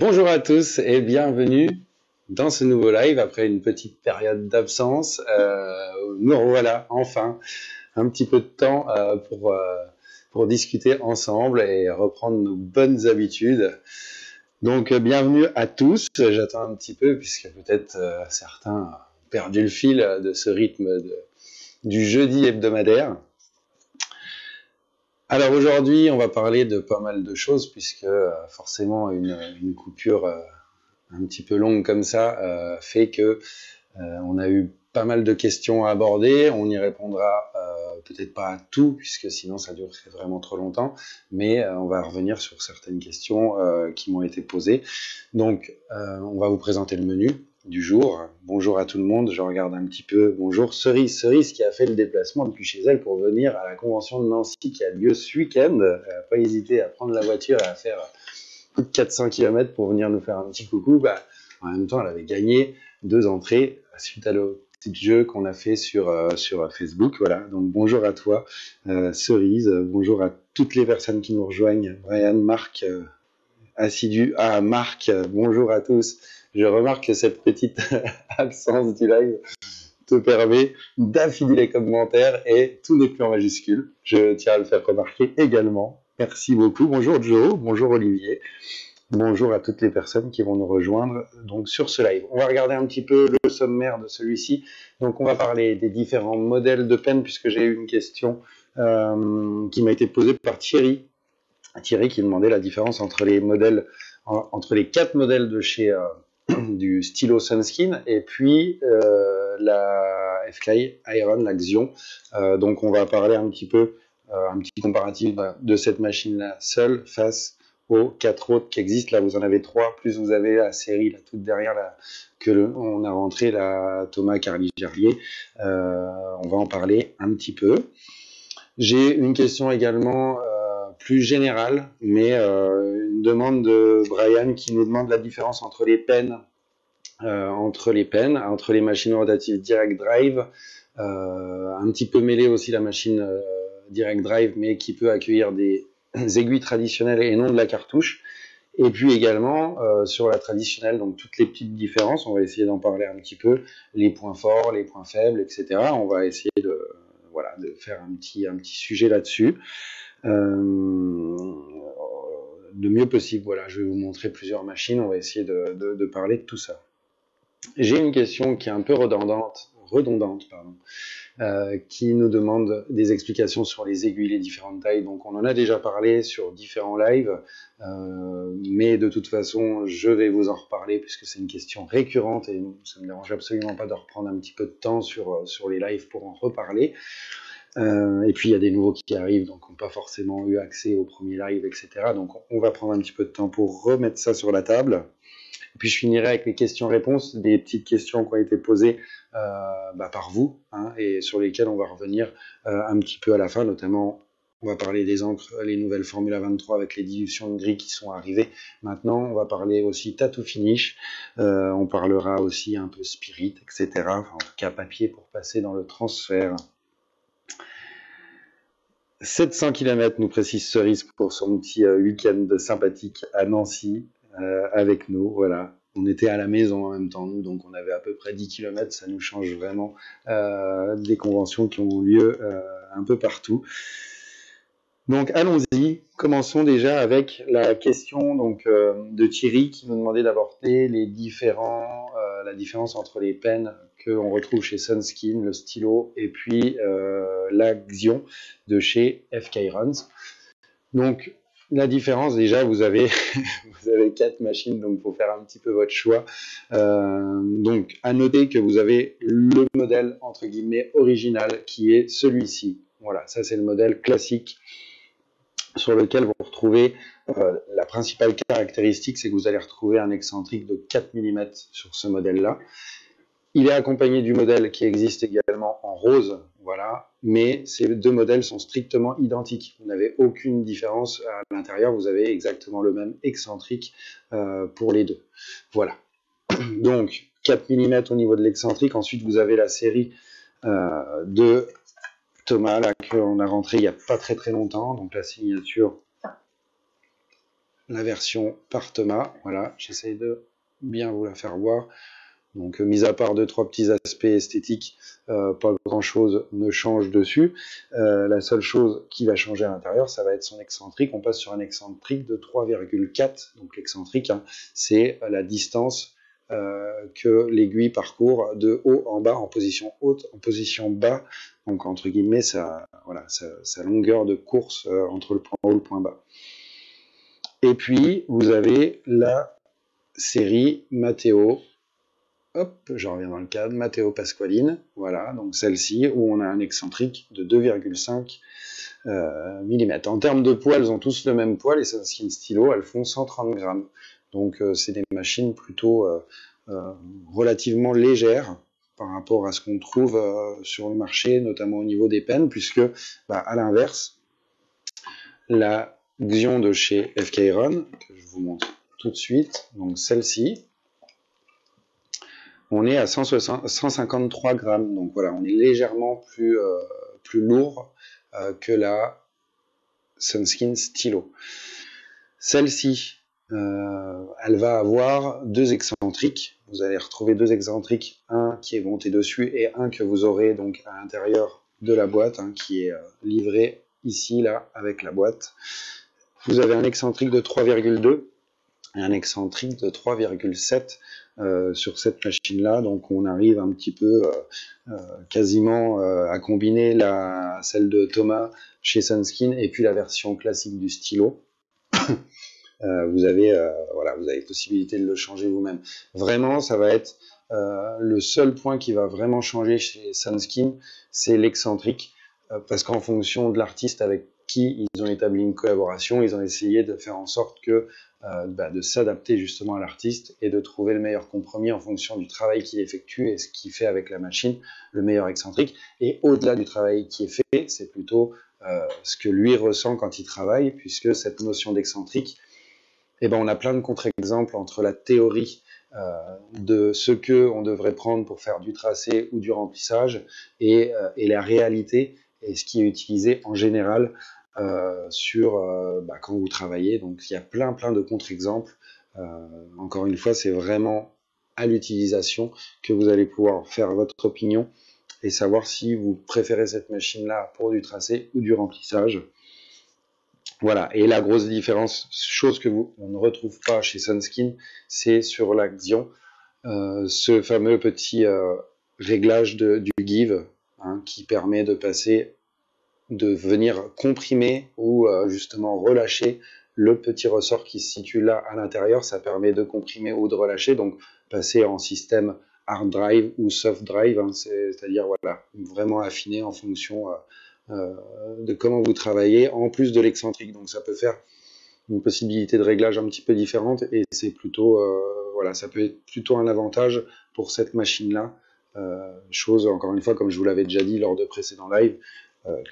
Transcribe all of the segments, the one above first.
Bonjour à tous et bienvenue dans ce nouveau live après une petite période d'absence. Nous revoilà enfin un petit peu de temps pour discuter ensemble et reprendre nos bonnes habitudes. Donc bienvenue à tous. J'attends un petit peu puisque peut-être certains ont perdu le fil de ce rythme du jeudi hebdomadaire. Alors aujourd'hui, on va parler de pas mal de choses puisque forcément une coupure un petit peu longue comme ça fait que on a eu pas mal de questions à aborder. On y répondra peut-être pas à tout puisque sinon ça durerait vraiment trop longtemps, mais on va revenir sur certaines questions qui m'ont été posées. Donc on va vous présenter le menu du jour. Bonjour à tout le monde, je regarde un petit peu. Bonjour Cerise qui a fait le déplacement depuis chez elle pour venir à la convention de Nancy qui a lieu ce week-end. Elle n'a pas hésité à prendre la voiture et à faire plus de 400 km pour venir nous faire un petit coucou. En même temps, elle avait gagné 2 entrées suite à le petit jeu qu'on a fait sur Facebook. Voilà, donc bonjour à toi Cerise, bonjour à toutes les personnes qui nous rejoignent. Brian, Marc, assidu. Ah, Marc, bonjour à tous. Je remarque que cette petite absence du live te permet d'affiler les commentaires et tout n'est plus en majuscule. Je tiens à le faire remarquer également. Merci beaucoup. Bonjour Joe, bonjour Olivier. Bonjour à toutes les personnes qui vont nous rejoindre donc sur ce live. On va regarder un petit peu le sommaire de celui-ci. Donc on va parler des différents modèles de pen puisque j'ai eu une question qui m'a été posée par Thierry. Thierry qui demandait la différence entre les modèles, entre les 4 modèles de chez du stylo Sunskin et puis la FK Iron, la Xion. Donc on va parler un petit peu, un petit comparatif de cette machine-là seule face aux 4 autres qui existent. Là vous en avez 3, plus vous avez la série là, toute derrière on a rentré la Thomas Carly Gerlier. On va en parler un petit peu. J'ai une question également plus générale, mais une demande de Brian qui nous demande la différence entre les pens, entre les machines rotatives Direct Drive, un petit peu mêlé aussi la machine Direct Drive, mais qui peut accueillir des aiguilles traditionnelles et non de la cartouche. Et puis également sur la traditionnelle, donc toutes les petites différences, on va essayer d'en parler un petit peu, les points forts, les points faibles, etc. On va essayer de faire un petit sujet là-dessus. Le mieux possible, voilà, je vais vous montrer plusieurs machines, on va essayer de parler de tout ça. J'ai une question qui est un peu redondante, qui nous demande des explications sur les aiguilles, les différentes tailles. Donc on en a déjà parlé sur différents lives, mais de toute façon je vais vous en reparler puisque c'est une question récurrente et ça ne me dérange absolument pas de reprendre un petit peu de temps sur les lives pour en reparler. Et puis il y a des nouveaux qui arrivent, donc n'ont pas forcément eu accès au premier live, etc. Donc on va prendre un petit peu de temps pour remettre ça sur la table. Et puis je finirai avec les questions-réponses, des petites questions qui ont été posées par vous, et sur lesquelles on va revenir un petit peu à la fin, notamment on va parler des encres, les nouvelles Formula 23 avec les dilutions de gris qui sont arrivées. Maintenant, on va parler aussi tattoo finish, on parlera aussi un peu spirit, etc. Enfin, en tout cas papier pour passer dans le transfert. 700 km, nous précise Cerise, pour son petit week-end sympathique à Nancy, avec nous, voilà. On était à la maison en même temps, nous, donc on avait à peu près 10 km, ça nous change vraiment des conventions qui ont lieu un peu partout. Donc allons-y, commençons déjà avec la question donc, de Thierry qui nous demandait d'aborder la différence entre les pens qu'on retrouve chez Sunskin, le stylo, et puis la Xion de chez FK Irons. Donc la différence, déjà, vous avez 4 machines, donc il faut faire un petit peu votre choix. Donc à noter que vous avez le modèle entre guillemets original qui est celui-ci. Voilà, ça c'est le modèle classique sur lequel vous retrouvez la principale caractéristique, c'est que vous allez retrouver un excentrique de 4 mm sur ce modèle-là. Il est accompagné du modèle qui existe également en rose, voilà, mais ces 2 modèles sont strictement identiques. Vous n'avez aucune différence à l'intérieur, vous avez exactement le même excentrique pour les 2. Voilà. Donc 4 mm au niveau de l'excentrique. Ensuite, vous avez la série de Thomas, là, qu'on a rentré il n'y a pas très longtemps, donc la signature la version par Thomas. Voilà, j'essaye de bien vous la faire voir. Donc, mis à part 2-3 petits aspects esthétiques, pas grand-chose ne change dessus. La seule chose qui va changer à l'intérieur, ça va être son excentrique. On passe sur un excentrique de 3,4. Donc, l'excentrique, hein, c'est la distance que l'aiguille parcourt de haut en bas, en position haute, en position bas. Donc, entre guillemets, voilà, sa longueur de course entre le point haut et le point bas. Et puis, vous avez la série Matteo. Hop, je reviens dans le cadre, Matteo Pasqualine, voilà, donc celle-ci, où on a un excentrique de 2,5 mm. En termes de poids, elles ont tous le même poids, les Sunskin Stylo, elles font 130 grammes. Donc c'est des machines plutôt relativement légères par rapport à ce qu'on trouve sur le marché, notamment au niveau des pennes, puisque, à l'inverse, la Xion de chez FK-Iron, que je vous montre tout de suite, donc celle-ci, on est à 153 grammes, donc voilà, on est légèrement plus lourd que la Sunskin Stylo. Celle-ci, elle va avoir 2 excentriques. Vous allez retrouver 2 excentriques, un qui est monté dessus et un que vous aurez donc à l'intérieur de la boîte, hein, qui est livré ici, là, avec la boîte. Vous avez un excentrique de 3,2 et un excentrique de 3,7 sur cette machine-là. Donc on arrive un petit peu quasiment à combiner celle de Thomas chez Sunskin et puis la version classique du stylo. Vous avez possibilité de le changer vous-même. Vraiment, ça va être le seul point qui va vraiment changer chez Sunskin, c'est l'excentrique, parce qu'en fonction de l'artiste avec qui ils ont établi une collaboration, ils ont essayé de faire en sorte que de s'adapter justement à l'artiste et de trouver le meilleur compromis en fonction du travail qu'il effectue et ce qu'il fait avec la machine, le meilleur excentrique. Et au-delà du travail qui est fait, c'est plutôt ce que lui ressent quand il travaille, puisque cette notion d'excentrique, on a plein de contre-exemples entre la théorie de ce qu'on devrait prendre pour faire du tracé ou du remplissage et la réalité et ce qui est utilisé en général quand vous travaillez. Donc il y a plein de contre-exemples. Encore une fois, c'est vraiment à l'utilisation que vous allez pouvoir faire votre opinion et savoir si vous préférez cette machine-là pour du tracé ou du remplissage. Voilà, et la grosse différence, chose que on ne retrouve pas chez Sunskin, c'est sur la Xion, ce fameux petit réglage du give, hein, qui permet de venir comprimer ou justement relâcher le petit ressort qui se situe là à l'intérieur. Ça permet de comprimer ou de relâcher, donc passer en système hard drive ou soft drive, hein, c'est-à-dire voilà, vraiment affiner en fonction de comment vous travaillez, en plus de l'excentrique. Donc ça peut faire une possibilité de réglage un petit peu différente et c'est plutôt, ça peut être plutôt un avantage pour cette machine-là. Chose, encore une fois, comme je vous l'avais déjà dit lors de précédents lives,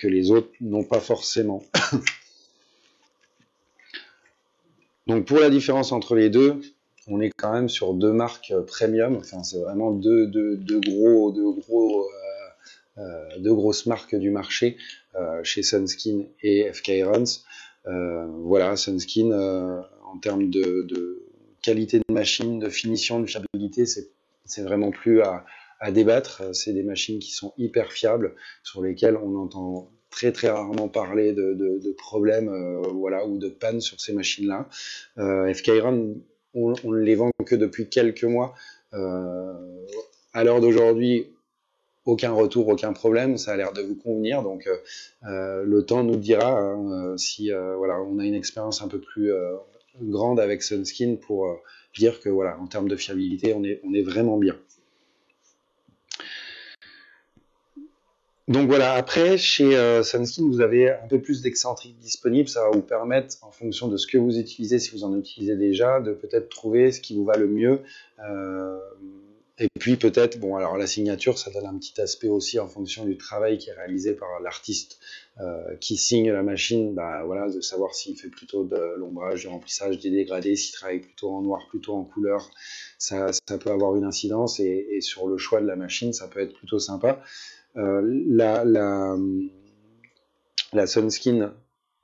que les autres n'ont pas forcément. Donc pour la différence entre les deux, on est quand même sur 2 marques premium. Enfin, c'est vraiment deux grosses marques du marché chez Sunskin et FK-Irons. Voilà, Sunskin, en termes de qualité de machine, de finition, de fiabilité, c'est vraiment plus à débattre. C'est des machines qui sont hyper fiables, sur lesquelles on entend très rarement parler de problèmes ou de panne sur ces machines-là. FK-Iron, on ne les vend que depuis quelques mois. À l'heure d'aujourd'hui, aucun retour, aucun problème, ça a l'air de vous convenir, donc le temps nous dira si on a une expérience un peu plus grande avec Sunskin pour dire que en termes de fiabilité, on est vraiment bien. Donc voilà, après, chez Sunskin, vous avez un peu plus d'excentriques disponibles. Ça va vous permettre, en fonction de ce que vous utilisez, si vous en utilisez déjà, de peut-être trouver ce qui vous va le mieux. Et puis peut-être, alors la signature, ça donne un petit aspect aussi en fonction du travail qui est réalisé par l'artiste qui signe la machine, de savoir s'il fait plutôt de l'ombrage, du remplissage, des dégradés, s'il travaille plutôt en noir, plutôt en couleur. Ça peut avoir une incidence et sur le choix de la machine, ça peut être plutôt sympa. La Sunskin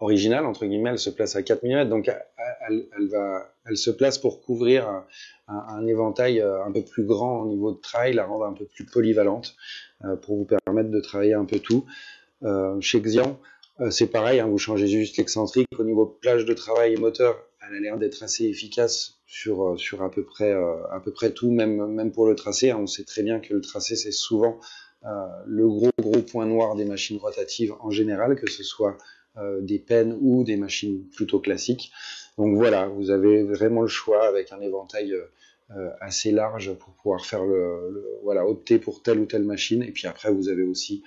originale, entre guillemets, elle se place à 4 mm, donc elle se place pour couvrir un éventail un peu plus grand au niveau de travail, la rendre un peu plus polyvalente, pour vous permettre de travailler un peu tout. Chez Xian, c'est pareil, hein, vous changez juste l'excentrique. Au niveau plage de travail et moteur, elle a l'air d'être assez efficace sur à peu près tout, même pour le tracé. Hein. On sait très bien que le tracé, c'est souvent le gros point noir des machines rotatives en général, que ce soit des pennes ou des machines plutôt classiques. Donc voilà, vous avez vraiment le choix avec un éventail assez large pour pouvoir faire voilà, opter pour telle ou telle machine. Et puis après, vous avez aussi,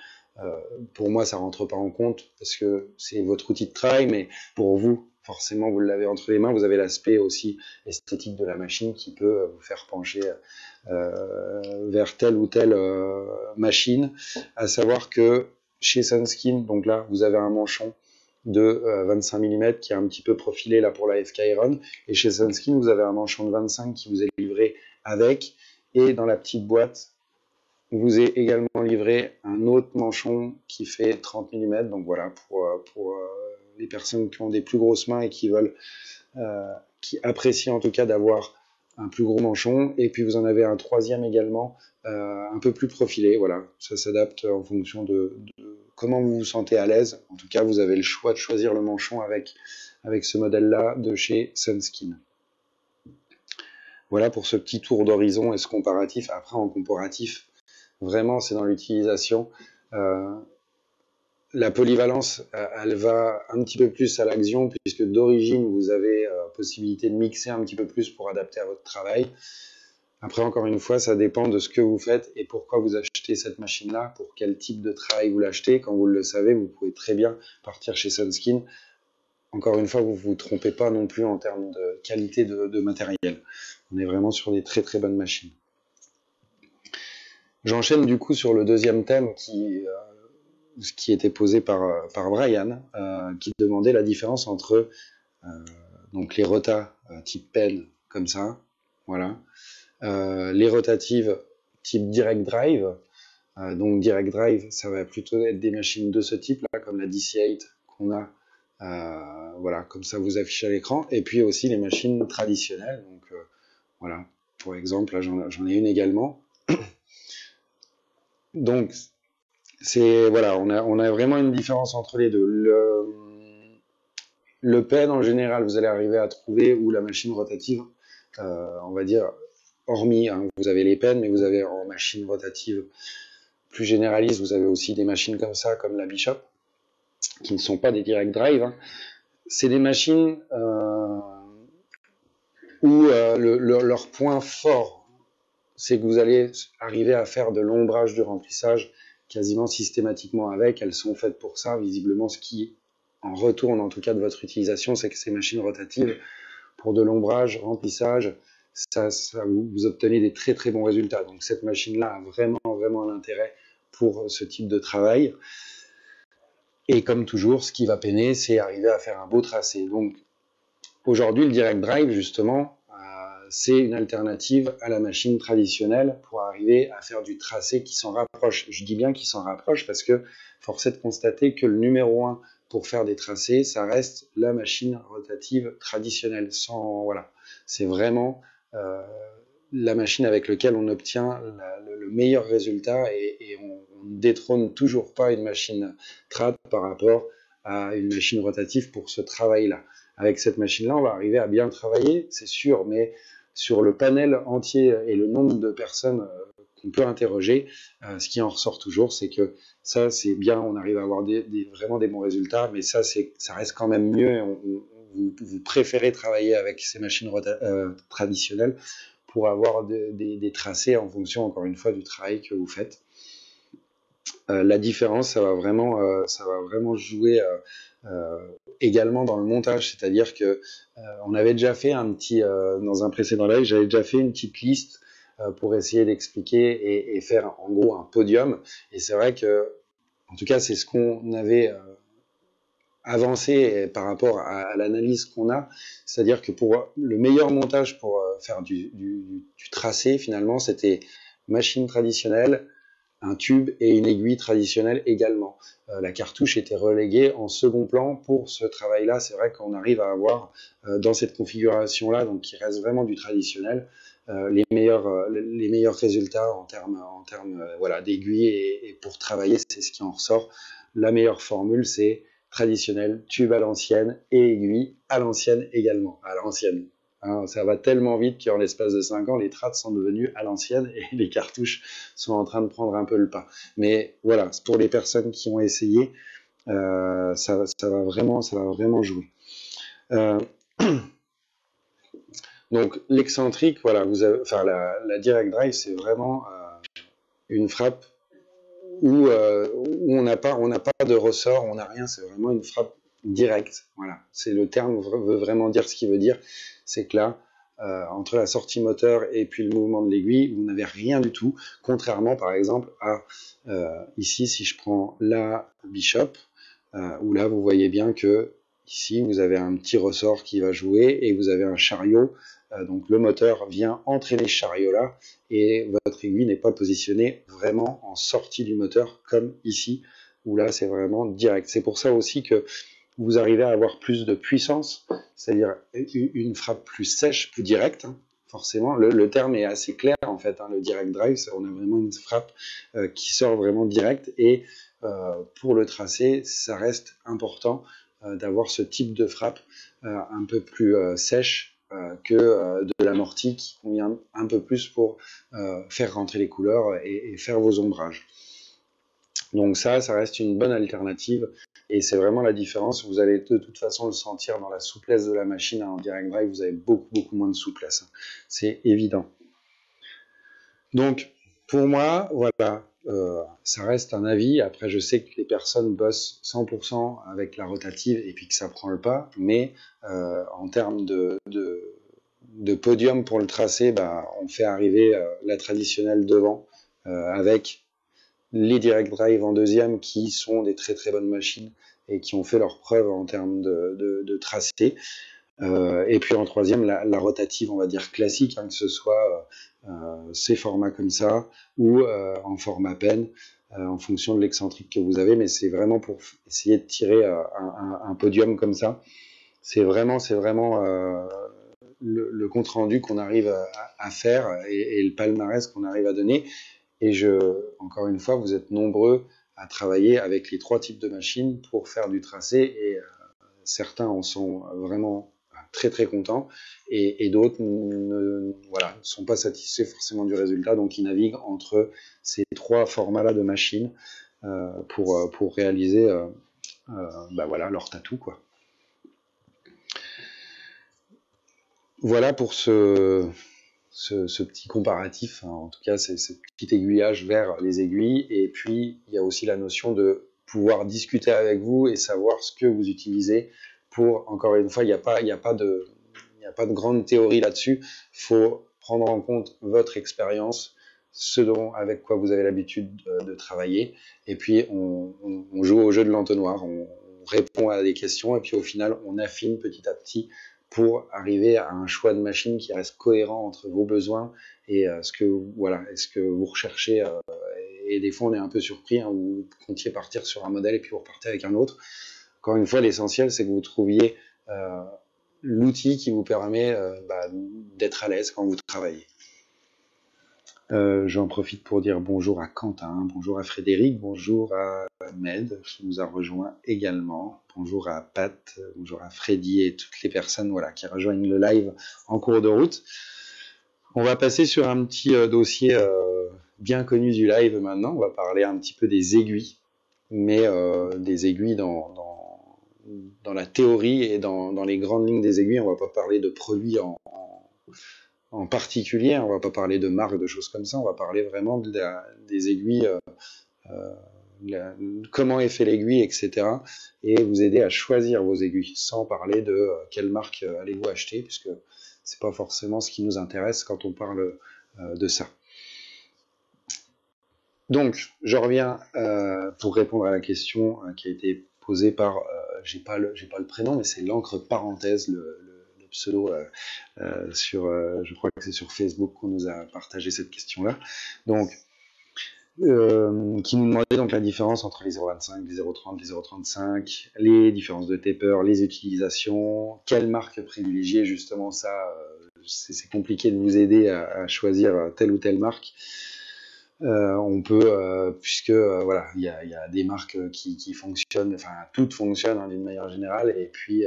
pour moi, ça rentre pas en compte parce que c'est votre outil de travail, mais pour vous, forcément, vous l'avez entre les mains. Vous avez l'aspect aussi esthétique de la machine qui peut vous faire pencher vers telle ou telle machine. À savoir que chez Sunskin, donc là, vous avez un manchon de 25 mm qui est un petit peu profilé là pour la FK Iron, et chez Sunskin vous avez un manchon de 25 qui vous est livré avec, et dans la petite boîte vous est également livré un autre manchon qui fait 30 mm. Donc voilà, pour les personnes qui ont des plus grosses mains et qui veulent, qui apprécient en tout cas d'avoir un plus gros manchon. Et puis vous en avez un troisième également, un peu plus profilé. Voilà, ça s'adapte en fonction de comment vous vous sentez à l'aise. En tout cas, vous avez le choix de choisir le manchon avec ce modèle-là de chez Sunskin. Voilà pour ce petit tour d'horizon et ce comparatif. Après, en comparatif, vraiment, c'est dans l'utilisation. La polyvalence, elle va un petit peu plus à l'action, puisque d'origine, vous avez possibilité de mixer un petit peu plus pour adapter à votre travail. Après, encore une fois, ça dépend de ce que vous faites et pourquoi vous achetez cette machine-là, pour quel type de travail vous l'achetez. Quand vous le savez, vous pouvez très bien partir chez Sunskin. Encore une fois, vous ne vous trompez pas non plus en termes de qualité de matériel. On est vraiment sur des très très bonnes machines. J'enchaîne du coup sur le deuxième thème qui était posé par Brian, qui demandait la différence entre donc les rotas type pen comme ça, voilà, les rotatives type direct drive. Donc direct drive, ça va plutôt être des machines de ce type là, comme la DC8 qu'on a, voilà, comme ça vous affiche à l'écran. Et puis aussi les machines traditionnelles. Donc voilà, pour exemple, là j'en ai une également. Donc voilà, on a vraiment une différence entre les deux. Le pen en général, vous allez arriver à trouver, ou la machine rotative, on va dire, hormis, hein, vous avez les pens, mais vous avez en machine rotative plus généraliste, vous avez aussi des machines comme ça, comme la Bishop, qui ne sont pas des direct drive. Hein. C'est des machines où leur point fort, c'est que vous allez arriver à faire de l'ombrage du remplissage quasiment systématiquement avec. Elles sont faites pour ça, visiblement. Ce qui en retourne, en tout cas, de votre utilisation, c'est que ces machines rotatives, pour de l'ombrage, remplissage, vous obtenez des très très bons résultats. Donc cette machine-là a vraiment un intérêt pour ce type de travail. Et comme toujours, ce qui va peiner, c'est arriver à faire un beau tracé. Donc aujourd'hui, le direct drive, justement, c'est une alternative à la machine traditionnelle pour arriver à faire du tracé qui s'en rapproche. Je dis bien qu'il s'en rapproche parce que force est de constater que le numéro 1 pour faire des tracés, ça reste la machine rotative traditionnelle. Voilà, c'est vraiment la machine avec laquelle on obtient le meilleur résultat, et on ne détrône toujours pas une machine trad par rapport à une machine rotative pour ce travail-là. Avec cette machine-là, on va arriver à bien travailler, c'est sûr, mais sur le panel entier et le nombre de personnes qu'on peut interroger, ce qui en ressort toujours, c'est que ça, c'est bien, on arrive à avoir vraiment des bons résultats, mais ça reste quand même mieux. Vous préférez travailler avec ces machines traditionnelles pour avoir des tracés en fonction, encore une fois, du travail que vous faites. La différence, ça va vraiment jouer également dans le montage, c'est-à-dire que on avait déjà fait dans un précédent live, j'avais déjà fait une petite liste pour essayer d'expliquer et faire en gros un podium. Et c'est vrai que, en tout cas, c'est ce qu'on avait avancé par rapport à l'analyse qu'on a, c'est-à-dire que pour le meilleur montage pour faire du tracé, finalement, c'était machine traditionnelle, un tube et une aiguille traditionnelle également. La cartouche était reléguée en second plan pour ce travail-là. C'est vrai qu'on arrive à avoir dans cette configuration-là, donc qui reste vraiment du traditionnel, les meilleurs résultats en termes voilà, d'aiguilles et pour travailler, c'est ce qui en ressort. La meilleure formule, c'est traditionnel, tube à l'ancienne et aiguille à l'ancienne également, à l'ancienne. Hein, ça va tellement vite qu'en l'espace de 5 ans, les trades sont devenus à l'ancienne et les cartouches sont en train de prendre un peu le pas. Mais voilà, pour les personnes qui ont essayé, ça va vraiment jouer. Donc l'excentrique, voilà, enfin la direct drive, c'est vraiment une frappe où on n'a pas de ressort, on n'a rien, c'est vraiment une frappe directe. Voilà, c'est le terme veut vraiment dire ce qu'il veut dire, c'est que là, entre la sortie moteur et puis le mouvement de l'aiguille, vous n'avez rien du tout, contrairement par exemple à ici, si je prends la Bishop, où là vous voyez bien que ici vous avez un petit ressort qui va jouer et vous avez un chariot, donc le moteur vient entraîner ce chariot là et votre aiguille n'est pas positionnée vraiment en sortie du moteur comme ici où là c'est vraiment direct. C'est pour ça aussi que vous arrivez à avoir plus de puissance, c'est-à-dire une frappe plus sèche, plus directe. Hein. Forcément, le terme est assez clair en fait. Hein, le direct drive, on a vraiment une frappe qui sort vraiment direct et pour le tracé, ça reste important d'avoir ce type de frappe un peu plus sèche que de l'amorti qui convient un peu plus pour faire rentrer les couleurs et faire vos ombrages. Donc ça reste une bonne alternative et c'est vraiment la différence. Vous allez de toute façon le sentir dans la souplesse de la machine. En direct drive, vous avez beaucoup moins de souplesse. C'est évident. Donc pour moi, voilà, ça reste un avis. Après, je sais que les personnes bossent 100% avec la rotative et puis que ça prend le pas, mais en termes de podium pour le tracé, on fait arriver la traditionnelle devant avec les direct drive en deuxième qui sont des très bonnes machines et qui ont fait leurs preuves en termes de tracé. Et puis en troisième, la rotative, on va dire classique, hein, que ce soit ces formats comme ça ou en format pen, en fonction de l'excentrique que vous avez. Mais c'est vraiment pour essayer de tirer un podium comme ça. C'est vraiment le compte rendu qu'on arrive à faire et le palmarès qu'on arrive à donner. Et encore une fois, vous êtes nombreux à travailler avec les 3 types de machines pour faire du tracé et certains en sont vraiment très contents et d'autres ne sont pas satisfaits forcément du résultat, donc ils naviguent entre ces 3 formats-là de machines pour réaliser voilà, leur tatou, quoi. Voilà pour ce petit comparatif, hein, en tout cas c'est ce petit aiguillage vers les aiguilles, et puis il y a aussi la notion de pouvoir discuter avec vous et savoir ce que vous utilisez pour, encore une fois, il n'y a pas de grande théorie là-dessus, il faut prendre en compte votre expérience, avec quoi vous avez l'habitude de travailler, et puis on joue au jeu de l'entonnoir, on répond à des questions, et puis au final on affine petit à petit pour arriver à un choix de machine qui reste cohérent entre vos besoins et ce que vous recherchez. Et des fois, on est un peu surpris, hein, vous comptiez partir sur un modèle et puis vous repartez avec un autre. Encore une fois, l'essentiel, c'est que vous trouviez l'outil qui vous permet d'être à l'aise quand vous travaillez. J'en profite pour dire bonjour à Quentin, bonjour à Frédéric, bonjour à Med qui nous a rejoint également, bonjour à Pat, bonjour à Freddy et toutes les personnes qui rejoignent le live en cours de route. On va passer sur un petit dossier bien connu du live maintenant. On va parler un petit peu des aiguilles, mais des aiguilles dans la théorie et dans les grandes lignes des aiguilles. On va pas parler de produits en particulier, on va pas parler de marques, de choses comme ça, on va parler vraiment des aiguilles, comment est fait l'aiguille, etc. Et vous aider à choisir vos aiguilles, sans parler de quelle marque allez-vous acheter, puisque c'est pas forcément ce qui nous intéresse quand on parle de ça. Donc, je reviens pour répondre à la question qui a été posée par, j'ai pas le prénom, mais c'est l'encre parenthèse, le pseudo je crois que c'est sur Facebook qu'on nous a partagé cette question-là. Donc, qui nous demandait donc la différence entre les 0,25, les 0,30, les 0,35, les différences de taper, les utilisations, quelle marque privilégier, justement ça, c'est compliqué de vous aider à choisir telle ou telle marque. On peut, puisque voilà, il y a des marques qui fonctionnent, enfin toutes fonctionnent hein, d'une manière générale, et puis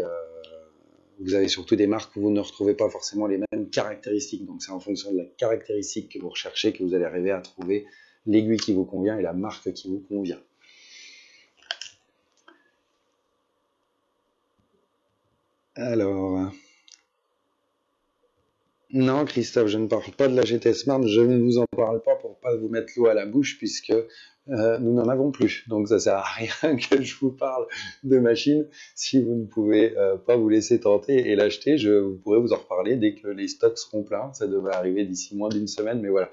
vous avez surtout des marques où vous ne retrouvez pas forcément les mêmes caractéristiques. Donc c'est en fonction de la caractéristique que vous recherchez que vous allez arriver à trouver l'aiguille qui vous convient et la marque qui vous convient. Alors, non Christophe, je ne parle pas de la GT Smart, je ne vous en parle pas pour pas vous mettre l'eau à la bouche puisque nous n'en avons plus. Donc ça sert à rien que je vous parle de machine si vous ne pouvez pas vous laisser tenter et l'acheter. Je pourrai vous en reparler dès que les stocks seront pleins. Ça devrait arriver d'ici moins d'une semaine, mais voilà.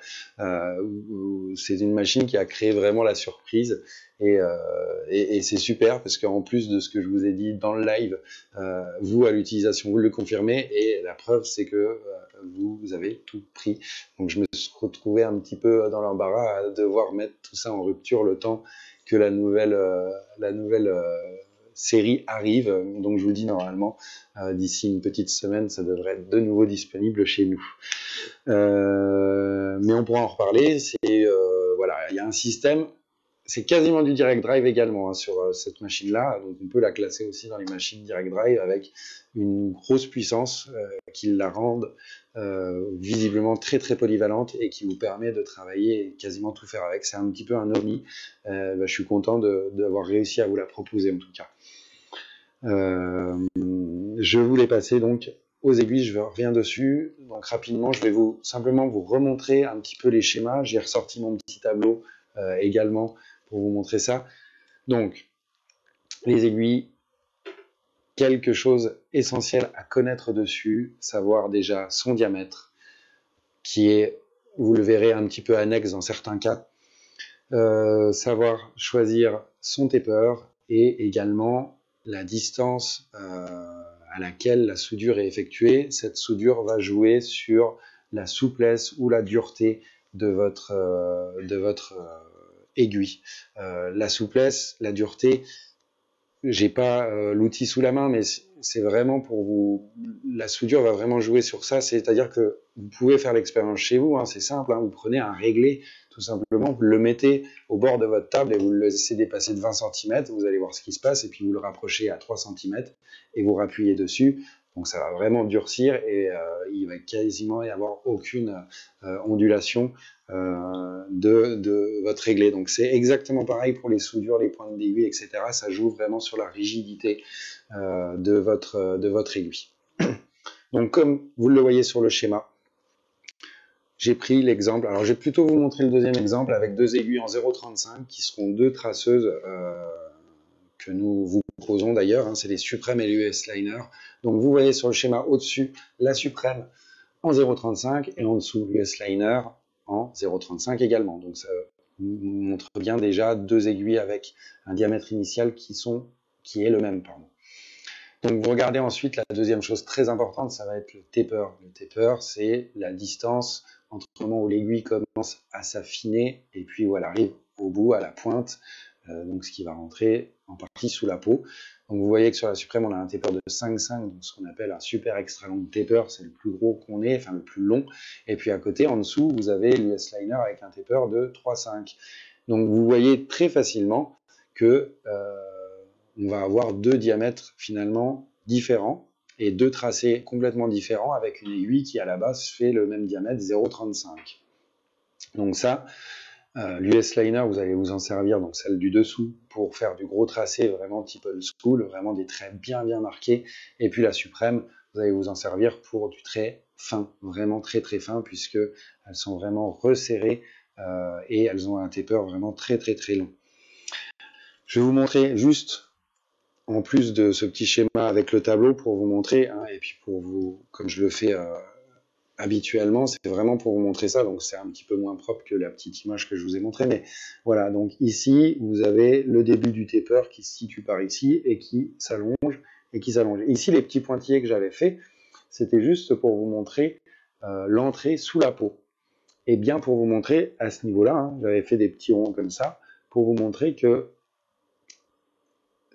C'est une machine qui a créé vraiment la surprise et c'est super parce qu'en plus de ce que je vous ai dit dans le live, vous à l'utilisation, vous le confirmez et la preuve c'est que vous avez tout pris. Donc je me suis retrouvé un petit peu dans l'embarras à devoir mettre tout ça en rupture le temps que la nouvelle série arrive. Donc je vous dis normalement d'ici une petite semaine ça devrait être de nouveau disponible chez nous. Mais on pourra en reparler. C'est voilà, il y a un système. C'est quasiment du direct drive également hein, sur cette machine-là, donc on peut la classer aussi dans les machines direct drive avec une grosse puissance qui la rende visiblement très très polyvalente et qui vous permet de travailler et quasiment tout faire avec. C'est un petit peu un ovni. Je suis content d'avoir réussi à vous la proposer en tout cas. Je voulais passer donc aux aiguilles, je reviens dessus. Donc rapidement, je vais simplement vous remontrer un petit peu les schémas. J'ai ressorti mon petit tableau également pour vous montrer ça. Donc, les aiguilles, quelque chose essentiel à connaître dessus, savoir déjà son diamètre, qui est, vous le verrez, un petit peu annexe dans certains cas, savoir choisir son taper et également la distance à laquelle la soudure est effectuée. Cette soudure va jouer sur la souplesse ou la dureté de votre aiguille. La souplesse, la dureté, j'ai pas l'outil sous la main, mais c'est vraiment pour vous. La soudure va vraiment jouer sur ça, c'est-à-dire que vous pouvez faire l'expérience chez vous, hein, c'est simple, hein, vous prenez un réglé, tout simplement, vous le mettez au bord de votre table et vous le laissez dépasser de 20 cm, vous allez voir ce qui se passe, et puis vous le rapprochez à 3 cm et vous rappuyez dessus. Donc ça va vraiment durcir et il va quasiment y avoir aucune ondulation de votre réglé. Donc c'est exactement pareil pour les soudures, les pointes d'aiguille, etc. Ça joue vraiment sur la rigidité de votre aiguille. Donc comme vous le voyez sur le schéma, j'ai pris l'exemple, alors je vais plutôt vous montrer le deuxième exemple avec deux aiguilles en 0,35 qui seront deux traceuses que nous vous proposons d'ailleurs, hein, c'est les Suprême et l'US Liner. Donc vous voyez sur le schéma au-dessus la Suprême en 0,35 et en dessous l'US Liner en 0,35 également. Donc ça nous montre bien déjà deux aiguilles avec un diamètre initial qui est le même. Pardon. Donc vous regardez ensuite la deuxième chose très importante, ça va être le taper. Le taper, c'est la distance entre le moment où l'aiguille commence à s'affiner et puis où elle arrive au bout, à la pointe, donc ce qui va rentrer en partie sous la peau. Donc vous voyez que sur la Suprême, on a un taper de 5,5, donc ce qu'on appelle un super extra long taper, c'est le plus gros qu'on ait, enfin le plus long. Et puis à côté, en dessous, vous avez l'US Liner avec un taper de 3,5. Donc vous voyez très facilement que on va avoir deux diamètres finalement différents et deux tracés complètement différents avec une aiguille qui à la base fait le même diamètre 0,35. Donc ça, l'US Liner, vous allez vous en servir, donc celle du dessous, pour faire du gros tracé vraiment type old school, vraiment des traits bien marqués. Et puis la Suprême, vous allez vous en servir pour du trait fin, vraiment très fin, puisque elles sont vraiment resserrées et elles ont un taper vraiment très long. Je vais vous montrer juste, en plus de ce petit schéma avec le tableau, pour vous montrer, hein, et puis pour vous, comme je le fais habituellement, c'est vraiment pour vous montrer ça, donc c'est un petit peu moins propre que la petite image que je vous ai montrée, mais voilà, donc ici, vous avez le début du taper qui se situe par ici, et qui s'allonge, et qui s'allonge. Ici, les petits pointillés que j'avais fait, c'était juste pour vous montrer l'entrée sous la peau. Et bien pour vous montrer à ce niveau-là, hein, j'avais fait des petits ronds comme ça, pour vous montrer que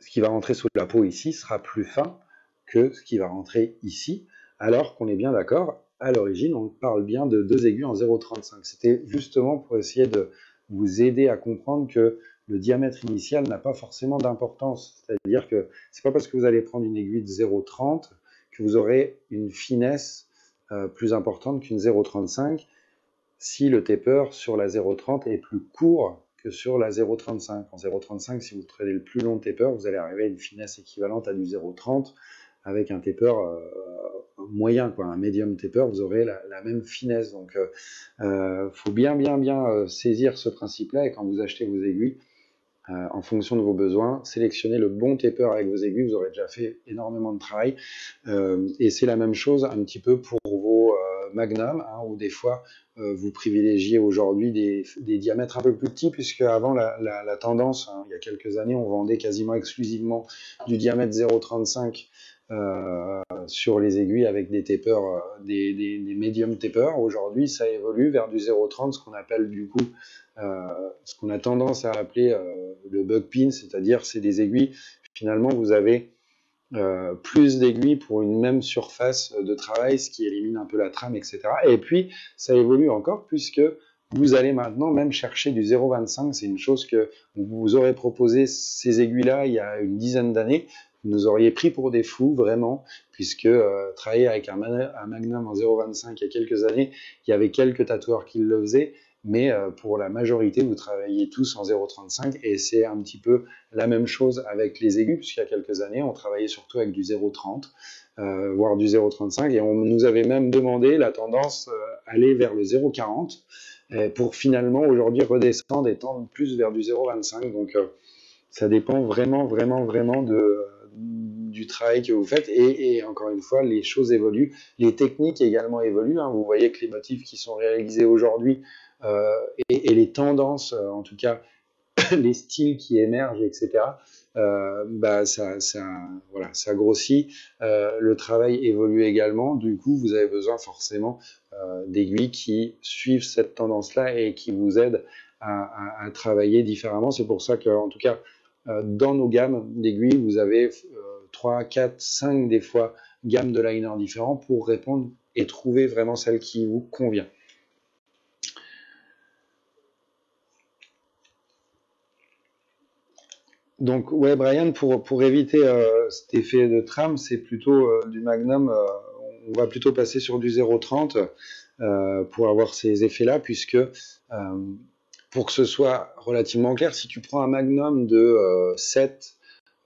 ce qui va rentrer sous la peau ici sera plus fin que ce qui va rentrer ici, alors qu'on est bien d'accord, à l'origine, on parle bien de 2 aiguilles en 0,35. C'était justement pour essayer de vous aider à comprendre que le diamètre initial n'a pas forcément d'importance. C'est-à-dire que c'est pas parce que vous allez prendre une aiguille de 0,30 que vous aurez une finesse plus importante qu'une 0,35 si le taper sur la 0,30 est plus court que sur la 0,35. En 0,35, si vous prenez le plus long taper, vous allez arriver à une finesse équivalente à du 0,30 avec un taper moyen, quoi, un medium taper, vous aurez la même finesse. Donc, faut bien saisir ce principe-là, et quand vous achetez vos aiguilles, en fonction de vos besoins, sélectionnez le bon taper avec vos aiguilles, vous aurez déjà fait énormément de travail. Et c'est la même chose un petit peu pour vos magnums, hein, où des fois vous privilégiez aujourd'hui des diamètres un peu plus petits, puisque avant la tendance, hein, il y a quelques années, on vendait quasiment exclusivement du diamètre 0,35 sur les aiguilles avec des tapers, des medium tapers. Aujourd'hui, ça évolue vers du 0,30, ce qu'on appelle du coup ce qu'on a tendance à appeler le bug pin, c'est-à-dire c'est des aiguilles, finalement vous avez plus d'aiguilles pour une même surface de travail, ce qui élimine un peu la trame, etc. Et puis ça évolue encore, puisque vous allez maintenant même chercher du 0,25, c'est une chose que vous aurez proposé ces aiguilles-là il y a une dizaine d'années, vous nous auriez pris pour des fous, vraiment, puisque travailler avec un magnum en 0,25 il y a quelques années, il y avait quelques tatoueurs qui le faisaient, mais pour la majorité, vous travaillez tous en 0,35, et c'est un petit peu la même chose avec les aiguilles, puisqu'il y a quelques années, on travaillait surtout avec du 0,30, voire du 0,35, et on nous avait même demandé la tendance aller vers le 0,40, pour finalement aujourd'hui redescendre et tendre plus vers du 0,25. Donc ça dépend vraiment du travail que vous faites, et encore une fois, les choses évoluent, les techniques également évoluent, hein. Vous voyez que les motifs qui sont réalisés aujourd'hui et les tendances, en tout cas les styles qui émergent, etc., voilà, ça grossit, le travail évolue également, du coup vous avez besoin forcément d'aiguilles qui suivent cette tendance-là et qui vous aident à travailler différemment. C'est pour ça qu'en tout cas, dans nos gammes d'aiguilles, vous avez 3, 4, 5 des fois gammes de liners différents pour répondre et trouver vraiment celle qui vous convient. Donc, ouais, Brian, pour éviter cet effet de trame, c'est plutôt du magnum, on va plutôt passer sur du 0,30 pour avoir ces effets-là, puisque pour que ce soit relativement clair, si tu prends un magnum de 7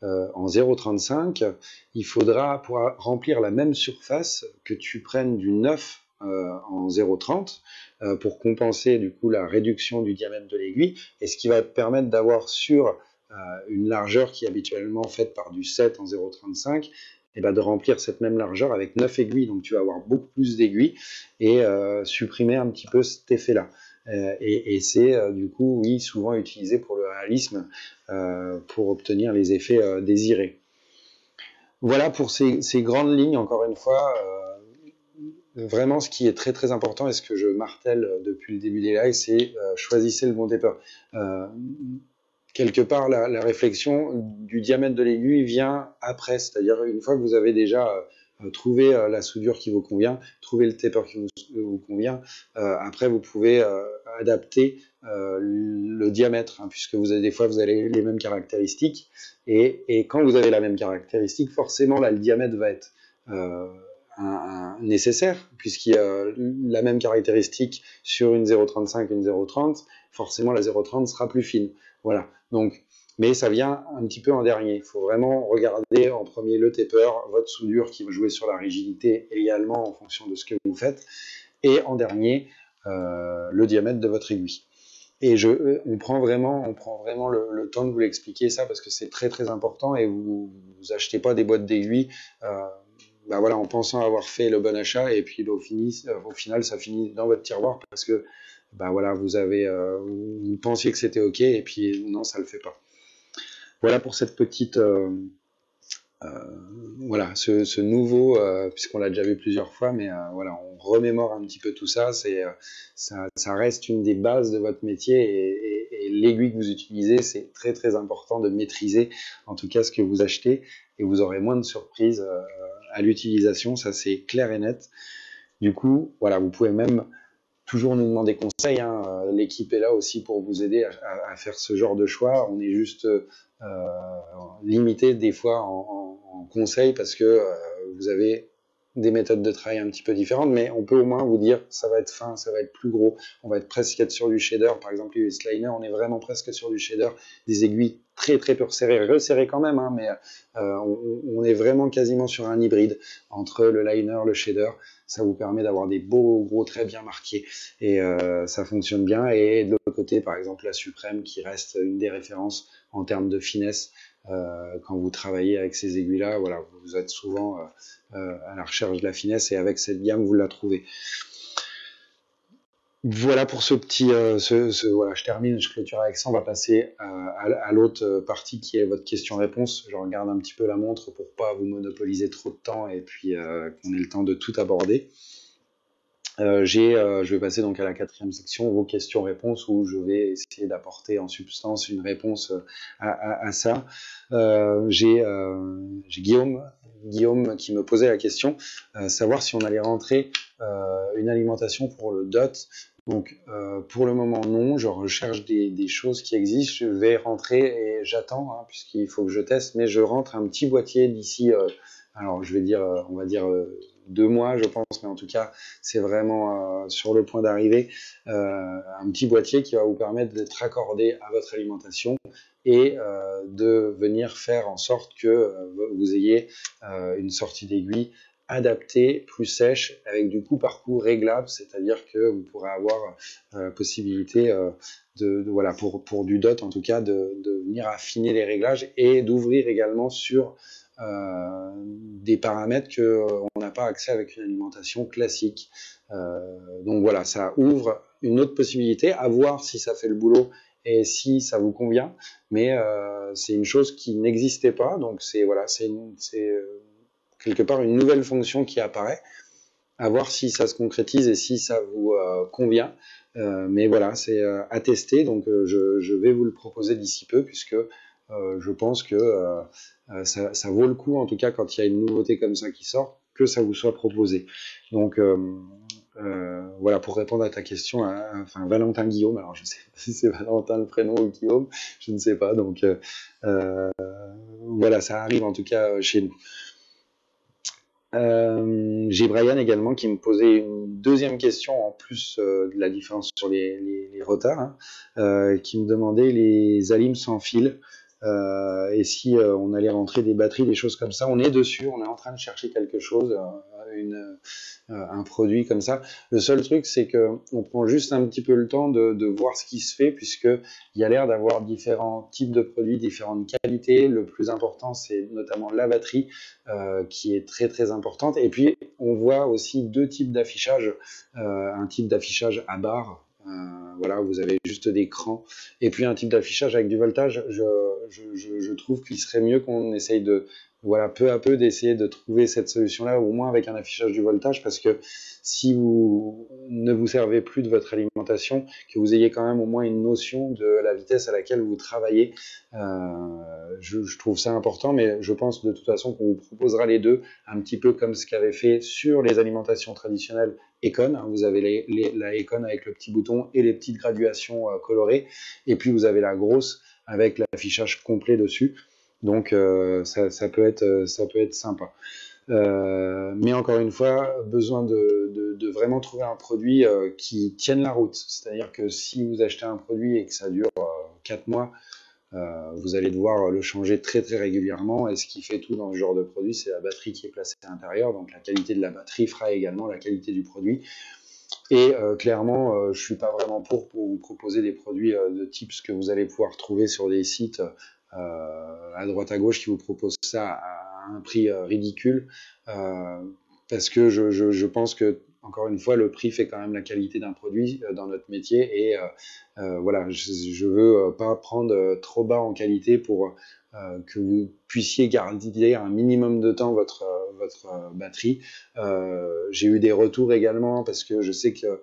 en 0,35, il faudra, pour remplir la même surface, que tu prennes du 9 en 0,30 pour compenser du coup la réduction du diamètre de l'aiguille, et ce qui va te permettre d'avoir sur une largeur qui est habituellement faite par du 7 en 0,35, et ben de remplir cette même largeur avec 9 aiguilles. Donc tu vas avoir beaucoup plus d'aiguilles et supprimer un petit peu cet effet-là. Et c'est du coup, oui, souvent utilisé pour le réalisme, pour obtenir les effets désirés. Voilà pour ces grandes lignes, encore une fois. Vraiment, ce qui est très très important, et ce que je martèle depuis le début des lives, c'est choisissez le bon taper. Quelque part, la réflexion du diamètre de l'aiguille vient après, c'est-à-dire une fois que vous avez déjà trouvé la soudure qui vous convient, trouvé le taper qui vous convient, après vous pouvez adapter le diamètre, hein, puisque vous avez, des fois vous avez les mêmes caractéristiques, et quand vous avez la même caractéristique, forcément là le diamètre va être nécessaire, puisqu'il y a la même caractéristique sur une 0,35 et une 0,30, forcément la 0,30 sera plus fine. Voilà, donc, mais ça vient un petit peu en dernier. Il faut vraiment regarder en premier le taper, votre soudure qui va jouer sur la rigidité également en fonction de ce que vous faites, et en dernier, le diamètre de votre aiguille. Et on prend vraiment le temps de vous l'expliquer ça, parce que c'est très très important, et vous achetez pas des boîtes d'aiguilles voilà, en pensant avoir fait le bon achat, et puis au final ça finit dans votre tiroir, parce que voilà, vous pensiez que c'était ok, et puis non, ça le fait pas. Voilà pour cette petite voilà, ce nouveau, puisqu'on l'a déjà vu plusieurs fois, mais voilà, on remémore un petit peu tout ça. Ça reste une des bases de votre métier et l'aiguille que vous utilisez, c'est très très important de maîtriser en tout cas ce que vous achetez et vous aurez moins de surprises à l'utilisation, ça c'est clair et net. Du coup, voilà, vous pouvez même toujours nous demander conseil. Hein. L'équipe est là aussi pour vous aider à faire ce genre de choix. On est juste limité des fois en conseil parce que vous avez des méthodes de travail un petit peu différentes, mais on peut au moins vous dire ça va être fin, ça va être plus gros, on va être presque être sur du shader. Par exemple, les US Liner, on est vraiment presque sur du shader, des aiguilles très très peu resserrées quand même, hein, mais on est vraiment quasiment sur un hybride entre le liner, le shader. Ça vous permet d'avoir des beaux gros traits bien marqués et ça fonctionne bien. Et de l'autre côté, par exemple, la Suprême qui reste une des références en termes de finesse. Quand vous travaillez avec ces aiguilles-là, voilà, vous êtes souvent à la recherche de la finesse et avec cette gamme, vous la trouvez. Voilà pour ce petit, voilà, je termine, je clôture avec ça. On va passer à l'autre partie qui est votre question-réponse. Je regarde un petit peu la montre pour pas vous monopoliser trop de temps et puis qu'on ait le temps de tout aborder. Je vais passer donc à la 4e section, vos questions-réponses, où je vais essayer d'apporter en substance une réponse à ça. J'ai Guillaume qui me posait la question, savoir si on allait rentrer une alimentation pour le DOT. Donc pour le moment non, je recherche des choses qui existent, je vais rentrer et j'attends, hein, puisqu'il faut que je teste, mais je rentre un petit boîtier d'ici, alors je vais dire, on va dire 2 mois je pense, mais en tout cas c'est vraiment sur le point d'arriver, un petit boîtier qui va vous permettre d'être raccordé à votre alimentation et de venir faire en sorte que vous ayez une sortie d'aiguille adaptée, plus sèche, avec du coup parcours réglable, c'est-à-dire que vous pourrez avoir possibilité voilà, pour du DOT en tout cas, de venir affiner les réglages et d'ouvrir également sur des paramètres qu'on n'a pas accès avec une alimentation classique. Donc voilà, ça ouvre une autre possibilité, à voir si ça fait le boulot et si ça vous convient, mais c'est une chose qui n'existait pas, donc c'est voilà, c'est quelque part une nouvelle fonction qui apparaît, à voir si ça se concrétise et si ça vous convient. Mais voilà, c'est à tester, donc je vais vous le proposer d'ici peu, puisque je pense que ça vaut le coup, en tout cas quand il y a une nouveauté comme ça qui sort, que ça vous soit proposé. Donc voilà, pour répondre à ta question, enfin Valentin Guillaume, alors je sais pas si c'est Valentin le prénom ou Guillaume, je ne sais pas, donc voilà, ça arrive en tout cas chez nous. J'ai Brian également qui me posait une deuxième question en plus de la différence sur les retards, hein, qui me demandait les alimes sans fil et si on allait rentrer des batteries, des choses comme ça. On est dessus, on est en train de chercher quelque chose, un produit comme ça. Le seul truc, c'est que on prend juste un petit peu le temps de voir ce qui se fait, puisque il y a l'air d'avoir différents types de produits, différentes qualités. Le plus important, c'est notamment la batterie, qui est très très importante. Et puis, on voit aussi 2 types d'affichage. Un type d'affichage à barre, voilà, vous avez juste des crans, et puis un type d'affichage avec du voltage. Je trouve qu'il serait mieux qu'on essaye de, voilà, peu à peu d'essayer de trouver cette solution-là, au moins avec un affichage du voltage, parce que si vous ne vous servez plus de votre alimentation, que vous ayez quand même au moins une notion de la vitesse à laquelle vous travaillez, je trouve ça important, mais je pense de toute façon qu'on vous proposera les deux, un petit peu comme ce qu'avait fait sur les alimentations traditionnelles Econ, hein, vous avez la Econ avec le petit bouton et les petites graduations colorées, et puis vous avez la grosse avec l'affichage complet dessus. Donc ça peut être sympa. Mais encore une fois, besoin de vraiment trouver un produit qui tienne la route. C'est-à-dire que si vous achetez un produit et que ça dure 4 mois, vous allez devoir le changer très très régulièrement, et ce qui fait tout dans ce genre de produit, c'est la batterie qui est placée à l'intérieur, donc la qualité de la batterie fera également la qualité du produit. Et clairement, je suis pas vraiment pour vous proposer des produits de type ce que vous allez pouvoir trouver sur des sites à droite à gauche qui vous proposent ça à un prix ridicule, parce que je pense que Encore une fois, le prix fait quand même la qualité d'un produit dans notre métier, et voilà, je veux pas prendre trop bas en qualité pour que vous puissiez garder un minimum de temps votre batterie. J'ai eu des retours également parce que je sais que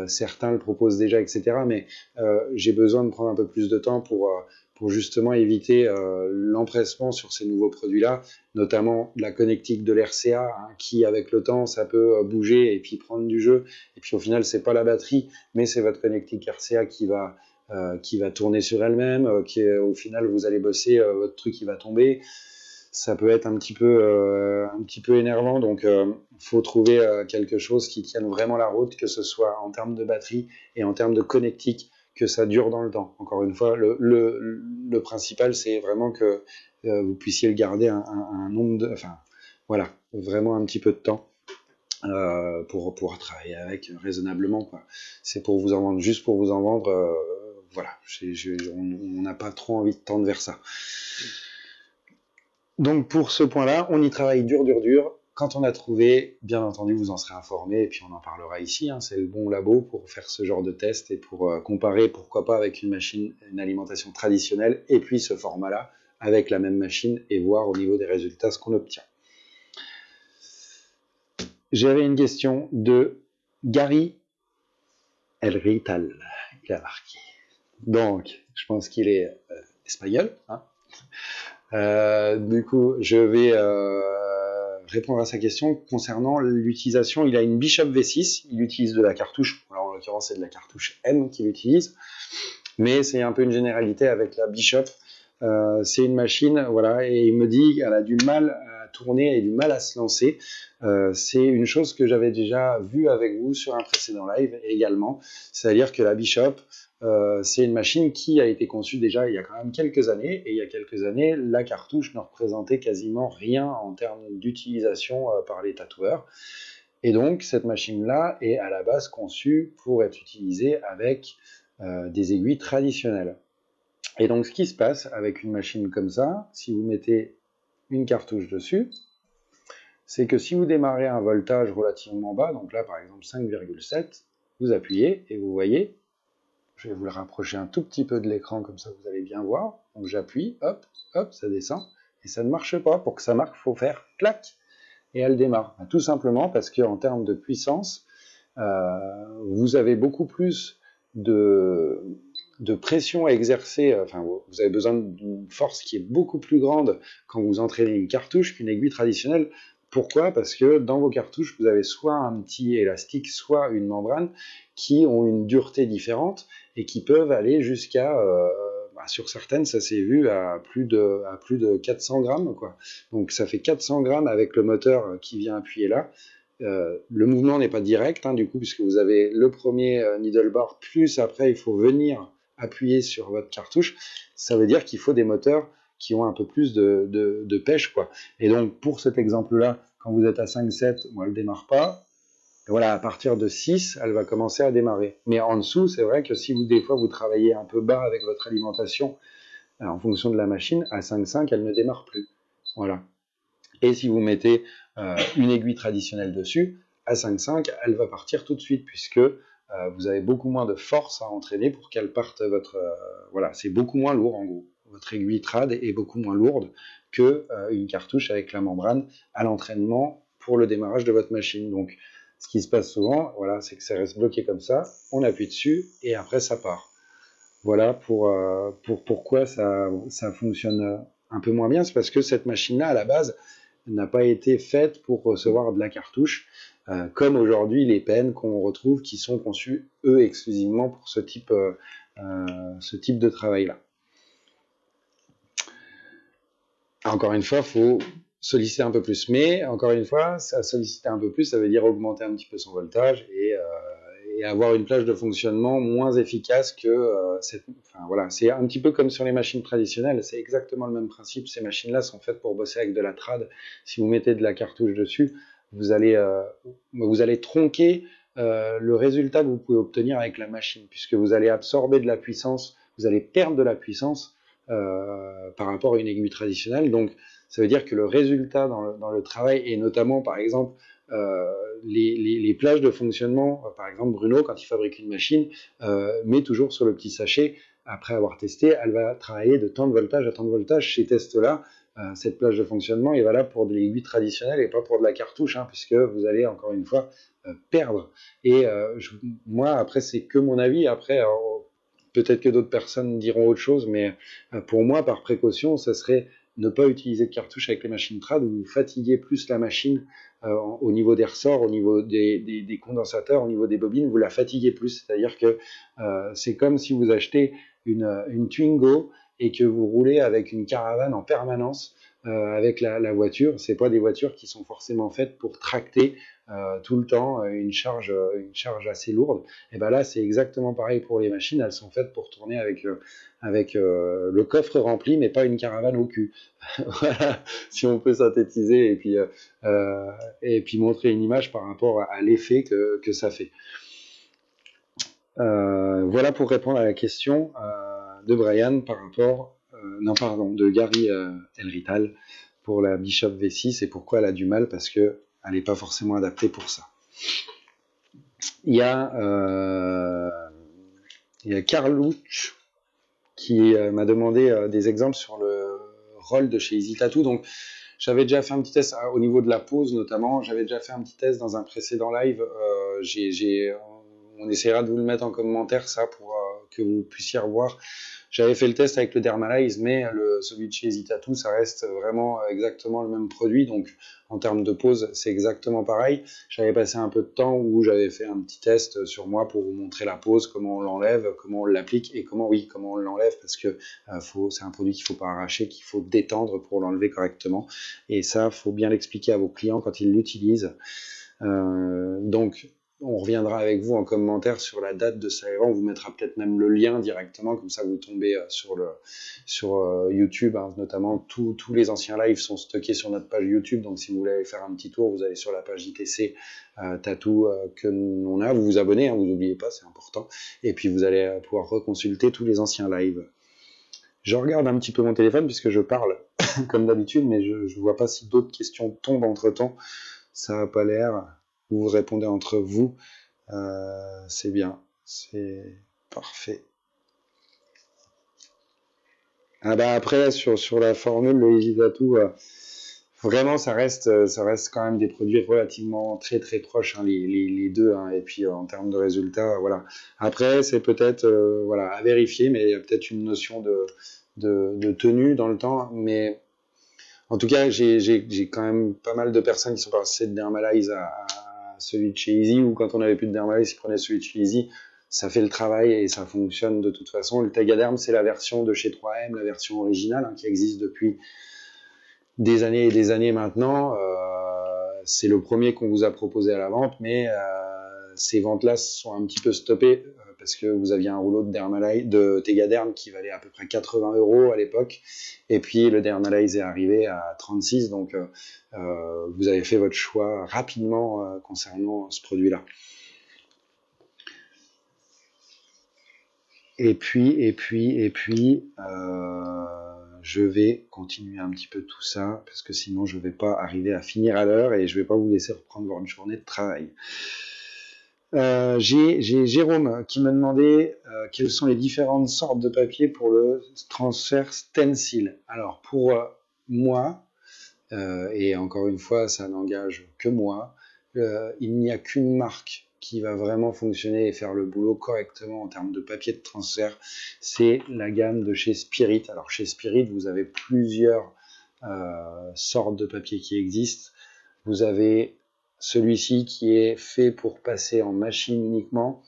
certains le proposent déjà, etc. Mais j'ai besoin de prendre un peu plus de temps pour justement éviter l'empressement sur ces nouveaux produits-là, notamment la connectique de l'RCA, hein, qui avec le temps ça peut bouger et puis prendre du jeu, et puis au final c'est pas la batterie, mais c'est votre connectique RCA qui va tourner sur elle-même, au final vous allez bosser, votre truc il va tomber. Ça peut être un petit peu énervant, donc faut trouver quelque chose qui tienne vraiment la route, que ce soit en termes de batterie et en termes de connectique, que ça dure dans le temps. Encore une fois, le principal, c'est vraiment que vous puissiez le garder un nombre de... Enfin, voilà, vraiment un petit peu de temps pour pouvoir travailler avec raisonnablement, quoi. C'est pour vous en vendre, juste pour vous en vendre, voilà. On n'a pas trop envie de tendre vers ça. Donc pour ce point-là, on y travaille dur. Quand on a trouvé, bien entendu, vous en serez informé, et puis on en parlera ici, hein, c'est le bon labo pour faire ce genre de test et pour comparer, pourquoi pas, avec une alimentation traditionnelle, et puis ce format-là, avec la même machine, et voir au niveau des résultats ce qu'on obtient. J'avais une question de Gary Elrital, il a marqué. Donc, je pense qu'il est espagnol, hein. Du coup, je vais répondre à sa question concernant l'utilisation. Il a une Bishop V6, il utilise de la cartouche, alors en l'occurrence c'est de la cartouche M qu'il utilise, mais c'est un peu une généralité avec la Bishop. C'est une machine, voilà, et il me dit qu'elle a du mal à tourner et du mal à se lancer. C'est une chose que j'avais déjà vue avec vous sur un précédent live également, c'est-à-dire que la Bishop, c'est une machine qui a été conçue déjà il y a quand même quelques années, et il y a quelques années, la cartouche ne représentait quasiment rien en termes d'utilisation par les tatoueurs. Et donc, cette machine-là est à la base conçue pour être utilisée avec des aiguilles traditionnelles. Et donc, ce qui se passe avec une machine comme ça, si vous mettez une cartouche dessus, c'est que si vous démarrez à un voltage relativement bas, donc là, par exemple 5,7, vous appuyez et vous voyez, je vais vous le rapprocher un tout petit peu de l'écran, comme ça vous allez bien voir. Donc j'appuie, hop, hop, ça descend, et ça ne marche pas. Pour que ça marche, il faut faire clac, et elle démarre. Tout simplement parce qu'en termes de puissance, vous avez beaucoup plus de pression à exercer, enfin vous avez besoin d'une force qui est beaucoup plus grande quand vous entraînez une cartouche qu'une aiguille traditionnelle. Pourquoi? Parce que dans vos cartouches, vous avez soit un petit élastique, soit une membrane qui ont une dureté différente et qui peuvent aller jusqu'à, sur certaines, ça s'est vu à plus de 400 grammes, quoi. Donc ça fait 400 grammes avec le moteur qui vient appuyer là. Le mouvement n'est pas direct, hein, du coup, puisque vous avez le premier needle bar, plus après il faut venir appuyer sur votre cartouche. Ça veut dire qu'il faut des moteurs qui ont un peu plus de pêche, quoi. Et donc, pour cet exemple-là, quand vous êtes à 5,7, moi, elle ne démarre pas. Et voilà, à partir de 6, elle va commencer à démarrer. Mais en dessous, c'est vrai que si des fois, vous travaillez un peu bas avec votre alimentation, en fonction de la machine, à 5,5, elle ne démarre plus. Voilà. Et si vous mettez une aiguille traditionnelle dessus, à 5,5, elle va partir tout de suite, puisque vous avez beaucoup moins de force à entraîner pour qu'elle parte voilà, c'est beaucoup moins lourd en gros. Votre aiguille trad est beaucoup moins lourde qu'une cartouche avec la membrane à l'entraînement pour le démarrage de votre machine. Donc, ce qui se passe souvent, voilà, c'est que ça reste bloqué comme ça, on appuie dessus et après ça part. Voilà pourquoi ça fonctionne un peu moins bien. C'est parce que cette machine-là, à la base, n'a pas été faite pour recevoir de la cartouche, comme aujourd'hui les pennes qu'on retrouve qui sont conçues, eux, exclusivement pour ce type de travail-là. Encore une fois, il faut solliciter un peu plus. Mais, encore une fois, solliciter un peu plus, ça veut dire augmenter un petit peu son voltage et avoir une plage de fonctionnement moins efficace que enfin, voilà, c'est un petit peu comme sur les machines traditionnelles, c'est exactement le même principe. Ces machines-là sont faites pour bosser avec de la trad. Si vous mettez de la cartouche dessus, vous allez tronquer le résultat que vous pouvez obtenir avec la machine, puisque vous allez absorber de la puissance, vous allez perdre de la puissance par rapport à une aiguille traditionnelle. Donc ça veut dire que le résultat dans le travail, et notamment par exemple les plages de fonctionnement, par exemple Bruno, quand il fabrique une machine, met toujours sur le petit sachet, après avoir testé, elle va travailler de tant de voltage à tant de voltage. Ces tests-là, cette plage de fonctionnement est valable pour de l'aiguille traditionnelle et pas pour de la cartouche, hein, puisque vous allez encore une fois perdre. Et moi, après, c'est que mon avis. Après, peut-être que d'autres personnes diront autre chose, mais pour moi, par précaution, ça serait ne pas utiliser de cartouche avec les machines trad, où vous fatiguez plus la machine au niveau des ressorts, au niveau des condensateurs, au niveau des bobines, vous la fatiguez plus. C'est-à-dire que c'est comme si vous achetez une Twingo et que vous roulez avec une caravane en permanence avec la voiture. C'est pas des voitures qui sont forcément faites pour tracter tout le temps une charge assez lourde. Et ben là, c'est exactement pareil pour les machines. Elles sont faites pour tourner avec le coffre rempli, mais pas une caravane au cul. Voilà, si on peut synthétiser et puis montrer une image par rapport à l'effet que ça fait. Voilà pour répondre à la question de Brian par rapport, de Gary Elrital pour la Bishop V6 et pourquoi elle a du mal, parce que elle n'est pas forcément adaptée pour ça. Il y a Carlouch qui m'a demandé des exemples sur le rôle de chez Easy Tattoo. Donc, j'avais déjà fait un petit test au niveau de la pose notamment. J'avais déjà fait un petit test dans un précédent live. On essaiera de vous le mettre en commentaire, ça, pour que vous puissiez revoir. J'avais fait le test avec le Dermalize, mais celui de chez Easy Tattoo, ça reste vraiment exactement le même produit. Donc, en termes de pose, c'est exactement pareil. J'avais passé un peu de temps où j'avais fait un petit test sur moi pour vous montrer la pose, comment on l'enlève, comment on l'applique et comment on l'enlève, parce que c'est un produit qu'il ne faut pas arracher, qu'il faut détendre pour l'enlever correctement. Et ça, faut bien l'expliquer à vos clients quand ils l'utilisent. Donc, on reviendra avec vous en commentaire sur la date de ça. On vous mettra peut-être même le lien directement, comme ça vous tombez sur YouTube, hein, notamment tous les anciens lives sont stockés sur notre page YouTube. Donc si vous voulez aller faire un petit tour, vous allez sur la page JTC Tattoo que l'on a, vous vous abonnez, hein, vous n'oubliez pas, c'est important. Et puis vous allez pouvoir reconsulter tous les anciens lives. Je regarde un petit peu mon téléphone puisque je parle comme d'habitude, mais je ne vois pas si d'autres questions tombent entre temps. Ça n'a pas l'air. Vous répondez entre vous, c'est bien, c'est parfait. Ah bah après sur la formule, le Easy Tattoo, vraiment ça reste quand même des produits relativement très très proches, hein, les deux, hein, et puis en termes de résultats, voilà. Après c'est peut-être voilà à vérifier, mais il y a peut-être une notion de tenue dans le temps, mais en tout cas j'ai quand même pas mal de personnes qui sont passées de Dermalize à celui de chez Easy, ou quand on n'avait plus de Dermalize, ils prenaient celui de chez Easy. Ça fait le travail et ça fonctionne de toute façon. Le Tegaderm, c'est la version de chez 3M, la version originale, hein, qui existe depuis des années et des années maintenant. C'est le premier qu'on vous a proposé à la vente, mais ces ventes-là sont un petit peu stoppées parce que vous aviez un rouleau de Tegaderm qui valait à peu près 80 € à l'époque, et puis le Dermalize est arrivé à 36, donc vous avez fait votre choix rapidement concernant ce produit-là. Et puis, je vais continuer un petit peu tout ça, parce que sinon je ne vais pas arriver à finir à l'heure et je ne vais pas vous laisser reprendre votre journée de travail. J'ai Jérôme qui me demandait quelles sont les différentes sortes de papier pour le transfert stencil. Alors pour moi, et encore une fois ça n'engage que moi, il n'y a qu'une marque qui va vraiment fonctionner et faire le boulot correctement en termes de papier de transfert, c'est la gamme de chez Spirit. Alors chez Spirit, vous avez plusieurs sortes de papier qui existent. Vous avez celui-ci qui est fait pour passer en machine uniquement.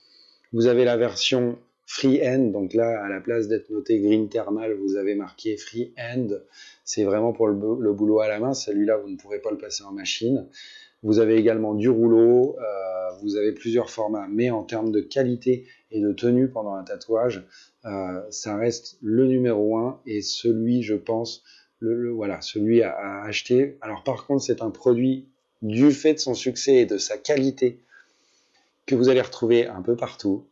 Vous avez la version freehand, donc là à la place d'être noté green thermal, vous avez marqué freehand. C'est vraiment pour le boulot à la main. Celui-là, vous ne pourrez pas le passer en machine. Vous avez également du rouleau, vous avez plusieurs formats, mais en termes de qualité et de tenue pendant un tatouage, ça reste le numéro 1 et celui, je pense, voilà, celui à acheter. Alors par contre, c'est un produit du fait de son succès et de sa qualité que vous allez retrouver un peu partout,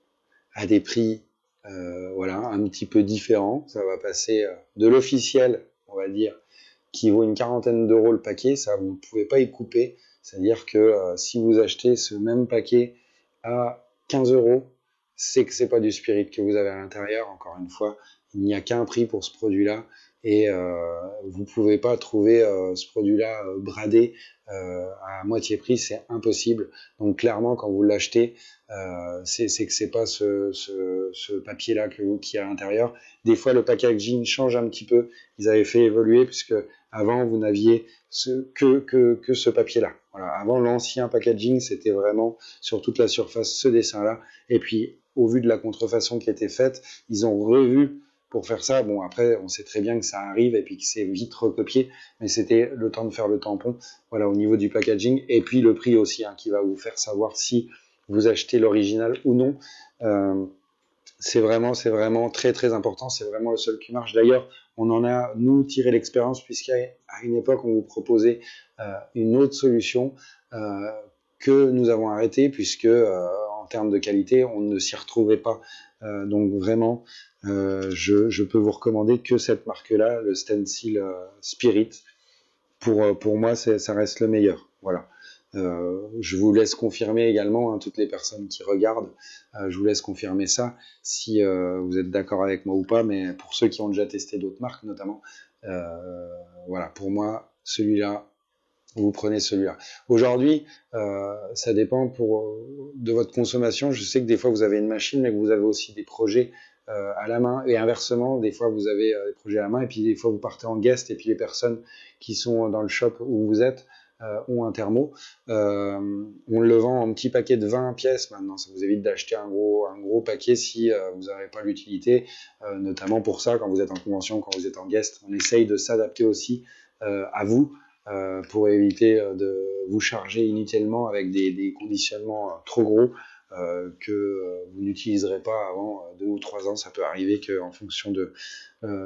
à des prix voilà, un petit peu différents. Ça va passer de l'officiel, on va dire, qui vaut une quarantaine d'euros le paquet, ça vous ne pouvez pas y couper, C'est-à-dire que si vous achetez ce même paquet à 15 €, c'est que c'est pas du spirit que vous avez à l'intérieur. Encore une fois, il n'y a qu'un prix pour ce produit-là et vous pouvez pas trouver ce produit-là bradé à moitié prix, c'est impossible. Donc clairement, quand vous l'achetez, c'est que c'est pas ce papier-là qui est à l'intérieur. Des fois, le packaging change un petit peu. Ils avaient fait évoluer puisque avant, vous n'aviez que ce papier-là. Voilà. Avant, l'ancien packaging, c'était vraiment sur toute la surface ce dessin-là. Et puis, au vu de la contrefaçon qui était faite, ils ont revu pour faire ça. Bon, après, on sait très bien que ça arrive et puis que c'est vite recopié, mais c'était le temps de faire le tampon, voilà, au niveau du packaging, et puis le prix aussi, hein, qui va vous faire savoir si vous achetez l'original ou non. C'est vraiment très très important, c'est vraiment le seul qui marche. D'ailleurs, on en a, nous, tiré l'expérience, puisqu'à une époque, on vous proposait une autre solution que nous avons arrêtée, puisque en termes de qualité, on ne s'y retrouvait pas. Donc vraiment, je peux vous recommander que cette marque-là, le Stencil Spirit. Pour moi, ça reste le meilleur. Voilà. Je vous laisse confirmer également, hein, toutes les personnes qui regardent, je vous laisse confirmer ça si vous êtes d'accord avec moi ou pas, mais pour ceux qui ont déjà testé d'autres marques notamment, voilà, pour moi, celui-là, vous prenez celui-là. Aujourd'hui, ça dépend de votre consommation. Je sais que des fois vous avez une machine, mais que vous avez aussi des projets à la main, et inversement, des fois vous avez des projets à la main, et puis des fois vous partez en guest, et puis les personnes qui sont dans le shop où vous êtes ont un thermo. On le vend en petit paquet de 20 pièces maintenant, ça vous évite d'acheter un gros paquet si vous n'avez pas l'utilité, notamment pour ça, quand vous êtes en convention, quand vous êtes en guest, on essaye de s'adapter aussi à vous, pour éviter de vous charger inutilement avec des conditionnements trop gros que vous n'utiliserez pas avant 2 ou 3 ans. Ça peut arriver qu'en fonction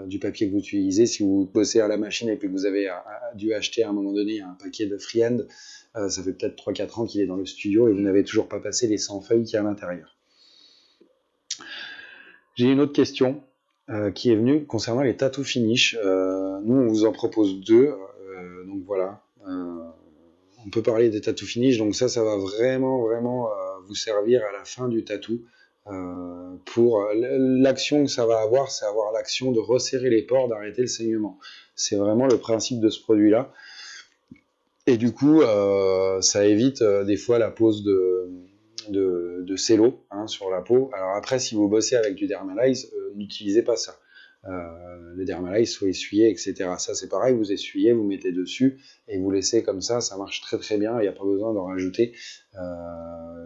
du papier que vous utilisez, si vous bossez à la machine et puis que vous avez dû acheter à un moment donné un paquet de freehand, ça fait peut-être 3-4 ans qu'il est dans le studio et vous n'avez toujours pas passé les 100 feuilles qu'il y a à l'intérieur. J'ai une autre question qui est venue concernant les tattoo finish. Nous, on vous en propose 2, donc voilà. On peut parler des tattoo finish, donc ça va vraiment vous servir à la fin du tattoo. Pour l'action que ça va avoir, c'est avoir l'action de resserrer les pores, d'arrêter le saignement. C'est vraiment le principe de ce produit-là. Et du coup, ça évite des fois la pose de cello, hein, sur la peau. Alors après, si vous bossez avec du Dermalize, n'utilisez pas ça. Le Dermalize, faut essuyer, etc. Ça, c'est pareil, vous essuyez, vous mettez dessus et vous laissez comme ça marche très très bien, il n'y a pas besoin d'en rajouter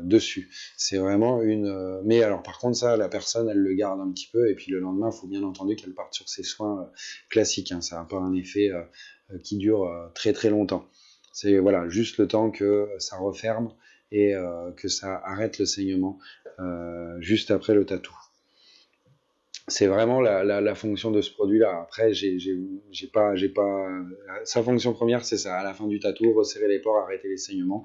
dessus. C'est vraiment une... Mais alors, par contre, ça, la personne, elle le garde un petit peu et puis le lendemain, il faut bien entendu qu'elle parte sur ses soins classiques, hein. Ça n'a pas un effet qui dure très très longtemps. C'est voilà, juste le temps que ça referme et que ça arrête le saignement juste après le tatou. C'est vraiment la fonction de ce produit-là. Après, j'ai pas. Sa fonction première, c'est ça. À la fin du tatou, resserrer les pores, arrêter les saignements.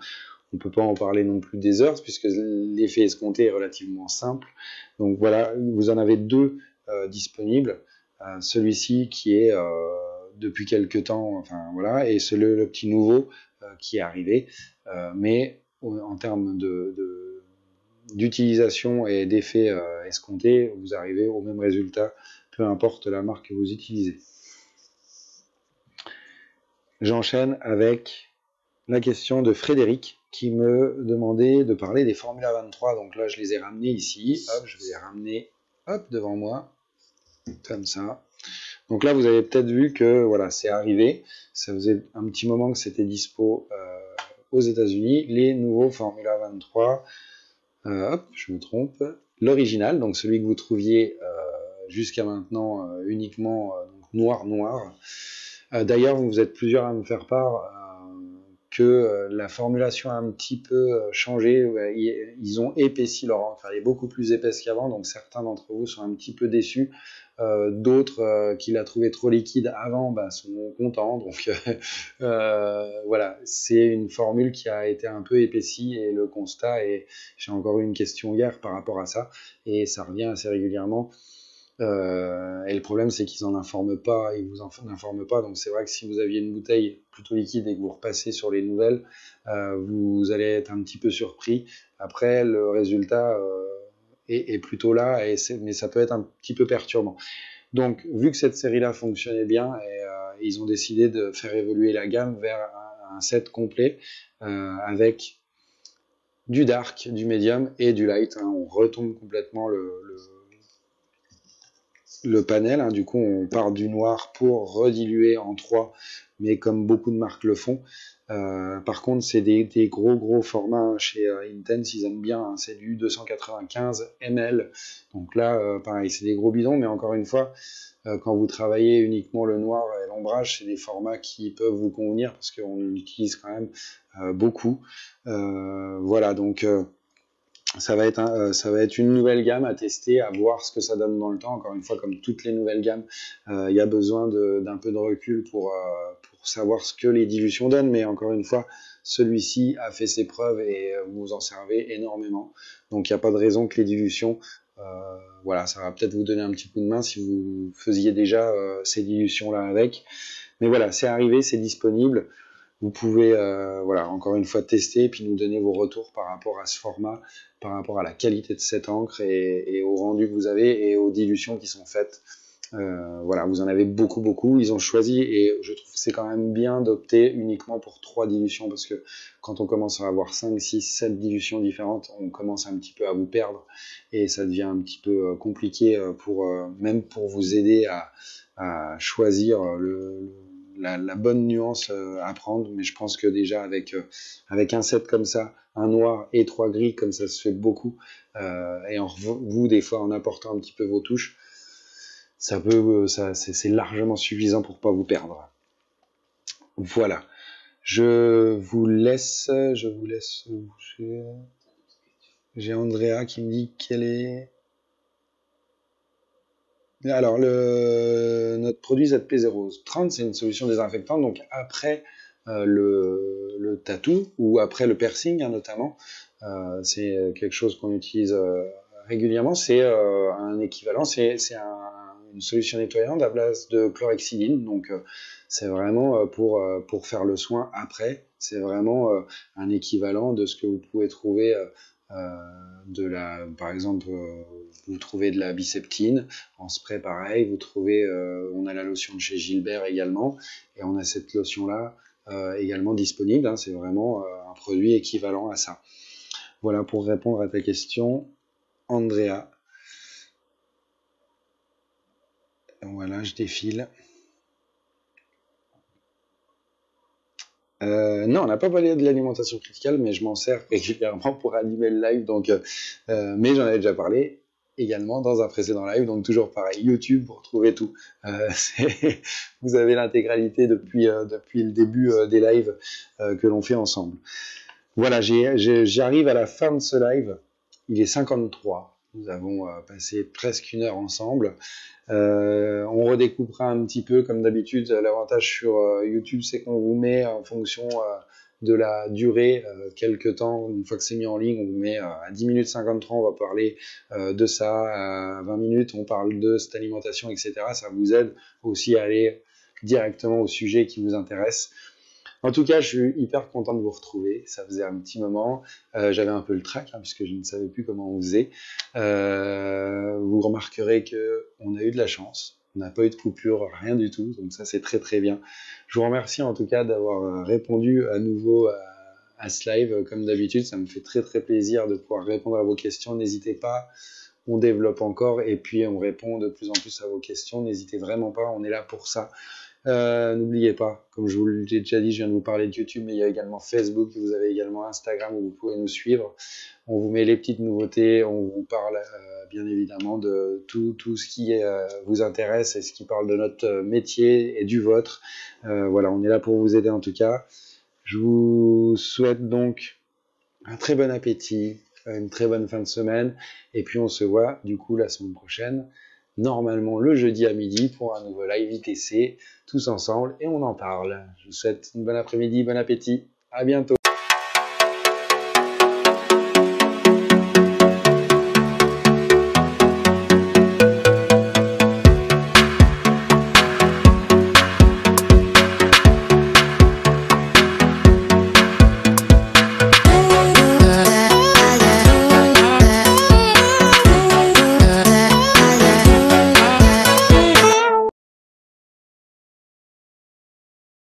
On peut pas en parler non plus des heures, puisque l'effet escompté est relativement simple. Donc voilà, vous en avez 2 disponibles. Celui-ci qui est depuis quelques temps, enfin voilà, et le petit nouveau qui est arrivé. Mais en termes d'utilisation et d'effet escompté, vous arrivez au même résultat, peu importe la marque que vous utilisez. J'enchaîne avec la question de Frédéric qui me demandait de parler des Formula 23. Donc là, je les ai ramenés ici. Hop, je vais les ramener devant moi, comme ça. Donc là, vous avez peut-être vu que voilà, c'est arrivé. Ça faisait un petit moment que c'était dispo aux États-Unis. Les nouveaux Formula 23. Hop, je me trompe. L'original, donc celui que vous trouviez jusqu'à maintenant uniquement noir. D'ailleurs, vous êtes plusieurs à me faire part que la formulation a un petit peu changé. Ils ont épaissi leur encre, elle est beaucoup plus épaisse qu'avant, donc certains d'entre vous sont un petit peu déçus. D'autres qui la trouvaient trop liquide avant sont contents. Donc voilà, c'est une formule qui a été un peu épaissie et le constat, et j'ai encore eu une question hier par rapport à ça, et ça revient assez régulièrement. Et le problème, c'est qu'ils en informent pas, ils vous en informent pas. Donc c'est vrai que si vous aviez une bouteille plutôt liquide et que vous repassez sur les nouvelles, vous allez être un petit peu surpris. Après, le résultat est plutôt là, mais ça peut être un petit peu perturbant. Donc, vu que cette série-là fonctionnait bien, ils ont décidé de faire évoluer la gamme vers un set complet avec du dark, du medium et du light. Hein. On retombe complètement le panel. Hein. Du coup, on part du noir pour rediluer en 3, mais comme beaucoup de marques le font. Par contre, c'est des gros formats. Hein. Chez Intense, ils aiment bien. Hein. C'est du 295 ml. Donc là, pareil, c'est des gros bidons, mais encore une fois, quand vous travaillez uniquement le noir et l'ombrage, c'est des formats qui peuvent vous convenir parce qu'on l'utilise quand même beaucoup. Voilà, donc ça va être une nouvelle gamme à tester, à voir ce que ça donne dans le temps. Encore une fois, comme toutes les nouvelles gammes, il y a besoin d'un peu de recul pour savoir ce que les dilutions donnent. Mais encore une fois, celui-ci a fait ses preuves et vous en servez énormément. Donc il n'y a pas de raison que les dilutions, voilà, ça va peut-être vous donner un petit coup de main si vous faisiez déjà ces dilutions-là avec. Mais voilà, c'est arrivé, c'est disponible. Vous pouvez, voilà, encore une fois, tester et puis nous donner vos retours par rapport à ce format, par rapport à la qualité de cette encre et au rendu que vous avez et aux dilutions qui sont faites. Voilà, vous en avez beaucoup. Ils ont choisi et je trouve que c'est quand même bien d'opter uniquement pour 3 dilutions parce que quand on commence à avoir 5, 6, 7 dilutions différentes, on commence un petit peu à vous perdre et ça devient un petit peu compliqué même pour vous aider à choisir la bonne nuance à prendre, mais je pense que déjà avec un set comme ça, un noir et 3 gris, comme ça se fait beaucoup, et vous des fois en apportant un petit peu vos touches, c'est largement suffisant pour pas vous perdre. Voilà. Je vous laisse. J'ai Andrea qui me dit quelle est. Alors, notre produit ZP030, c'est une solution désinfectante. Donc, après le tattoo ou après le piercing, hein, notamment, c'est quelque chose qu'on utilise régulièrement. C'est un équivalent, c'est une solution nettoyante à base de chlorhexidine. Donc, c'est vraiment pour faire le soin après. C'est vraiment un équivalent de ce que vous pouvez trouver par exemple, vous trouvez de la biseptine en spray pareil, vous trouvez, on a la lotion de chez Gilbert également, et on a cette lotion-là également disponible, hein, c'est vraiment un produit équivalent à ça. Voilà pour répondre à ta question, Andrea. Voilà, je défile. Non, on n'a pas parlé de l'alimentation criticale, mais je m'en sers régulièrement pour animer le live, donc, mais j'en avais déjà parlé également dans un précédent live, donc toujours pareil, YouTube pour trouver tout. Vous avez l'intégralité depuis le début des lives que l'on fait ensemble. Voilà, j'arrive à la fin de ce live, il est 53. Nous avons passé presque 1 heure ensemble. On redécoupera un petit peu comme d'habitude. L'avantage sur YouTube, c'est qu'on vous met en fonction de la durée quelques temps. Une fois que c'est mis en ligne, on vous met à 10 minutes 53, on va parler de ça. À 20 minutes, on parle de cette alimentation, etc. Ça vous aide aussi à aller directement au sujet qui vous intéresse. En tout cas, je suis hyper content de vous retrouver. Ça faisait un petit moment. J'avais un peu le trac, hein, puisque je ne savais plus comment on faisait. Vous remarquerez qu'on a eu de la chance. On n'a pas eu de coupure, rien du tout. Donc ça, c'est très bien. Je vous remercie en tout cas d'avoir répondu à nouveau à ce live. Comme d'habitude, ça me fait très plaisir de pouvoir répondre à vos questions. N'hésitez pas. On développe encore et puis on répond de plus en plus à vos questions. N'hésitez vraiment pas. On est là pour ça. N'oubliez pas, comme je vous l'ai déjà dit, je viens de vous parler de YouTube, mais il y a également Facebook, vous avez également Instagram où vous pouvez nous suivre. On vous met les petites nouveautés, on vous parle bien évidemment de tout ce qui vous intéresse et ce qui parle de notre métier et du vôtre. Voilà, on est là pour vous aider en tout cas. Je vous souhaite donc un très bon appétit, une très bonne fin de semaine, et puis on se voit du coup la semaine prochaine, normalement le jeudi à midi pour un nouveau live ITC, tous ensemble, et on en parle. Je vous souhaite une bonne après-midi, bon appétit, à bientôt.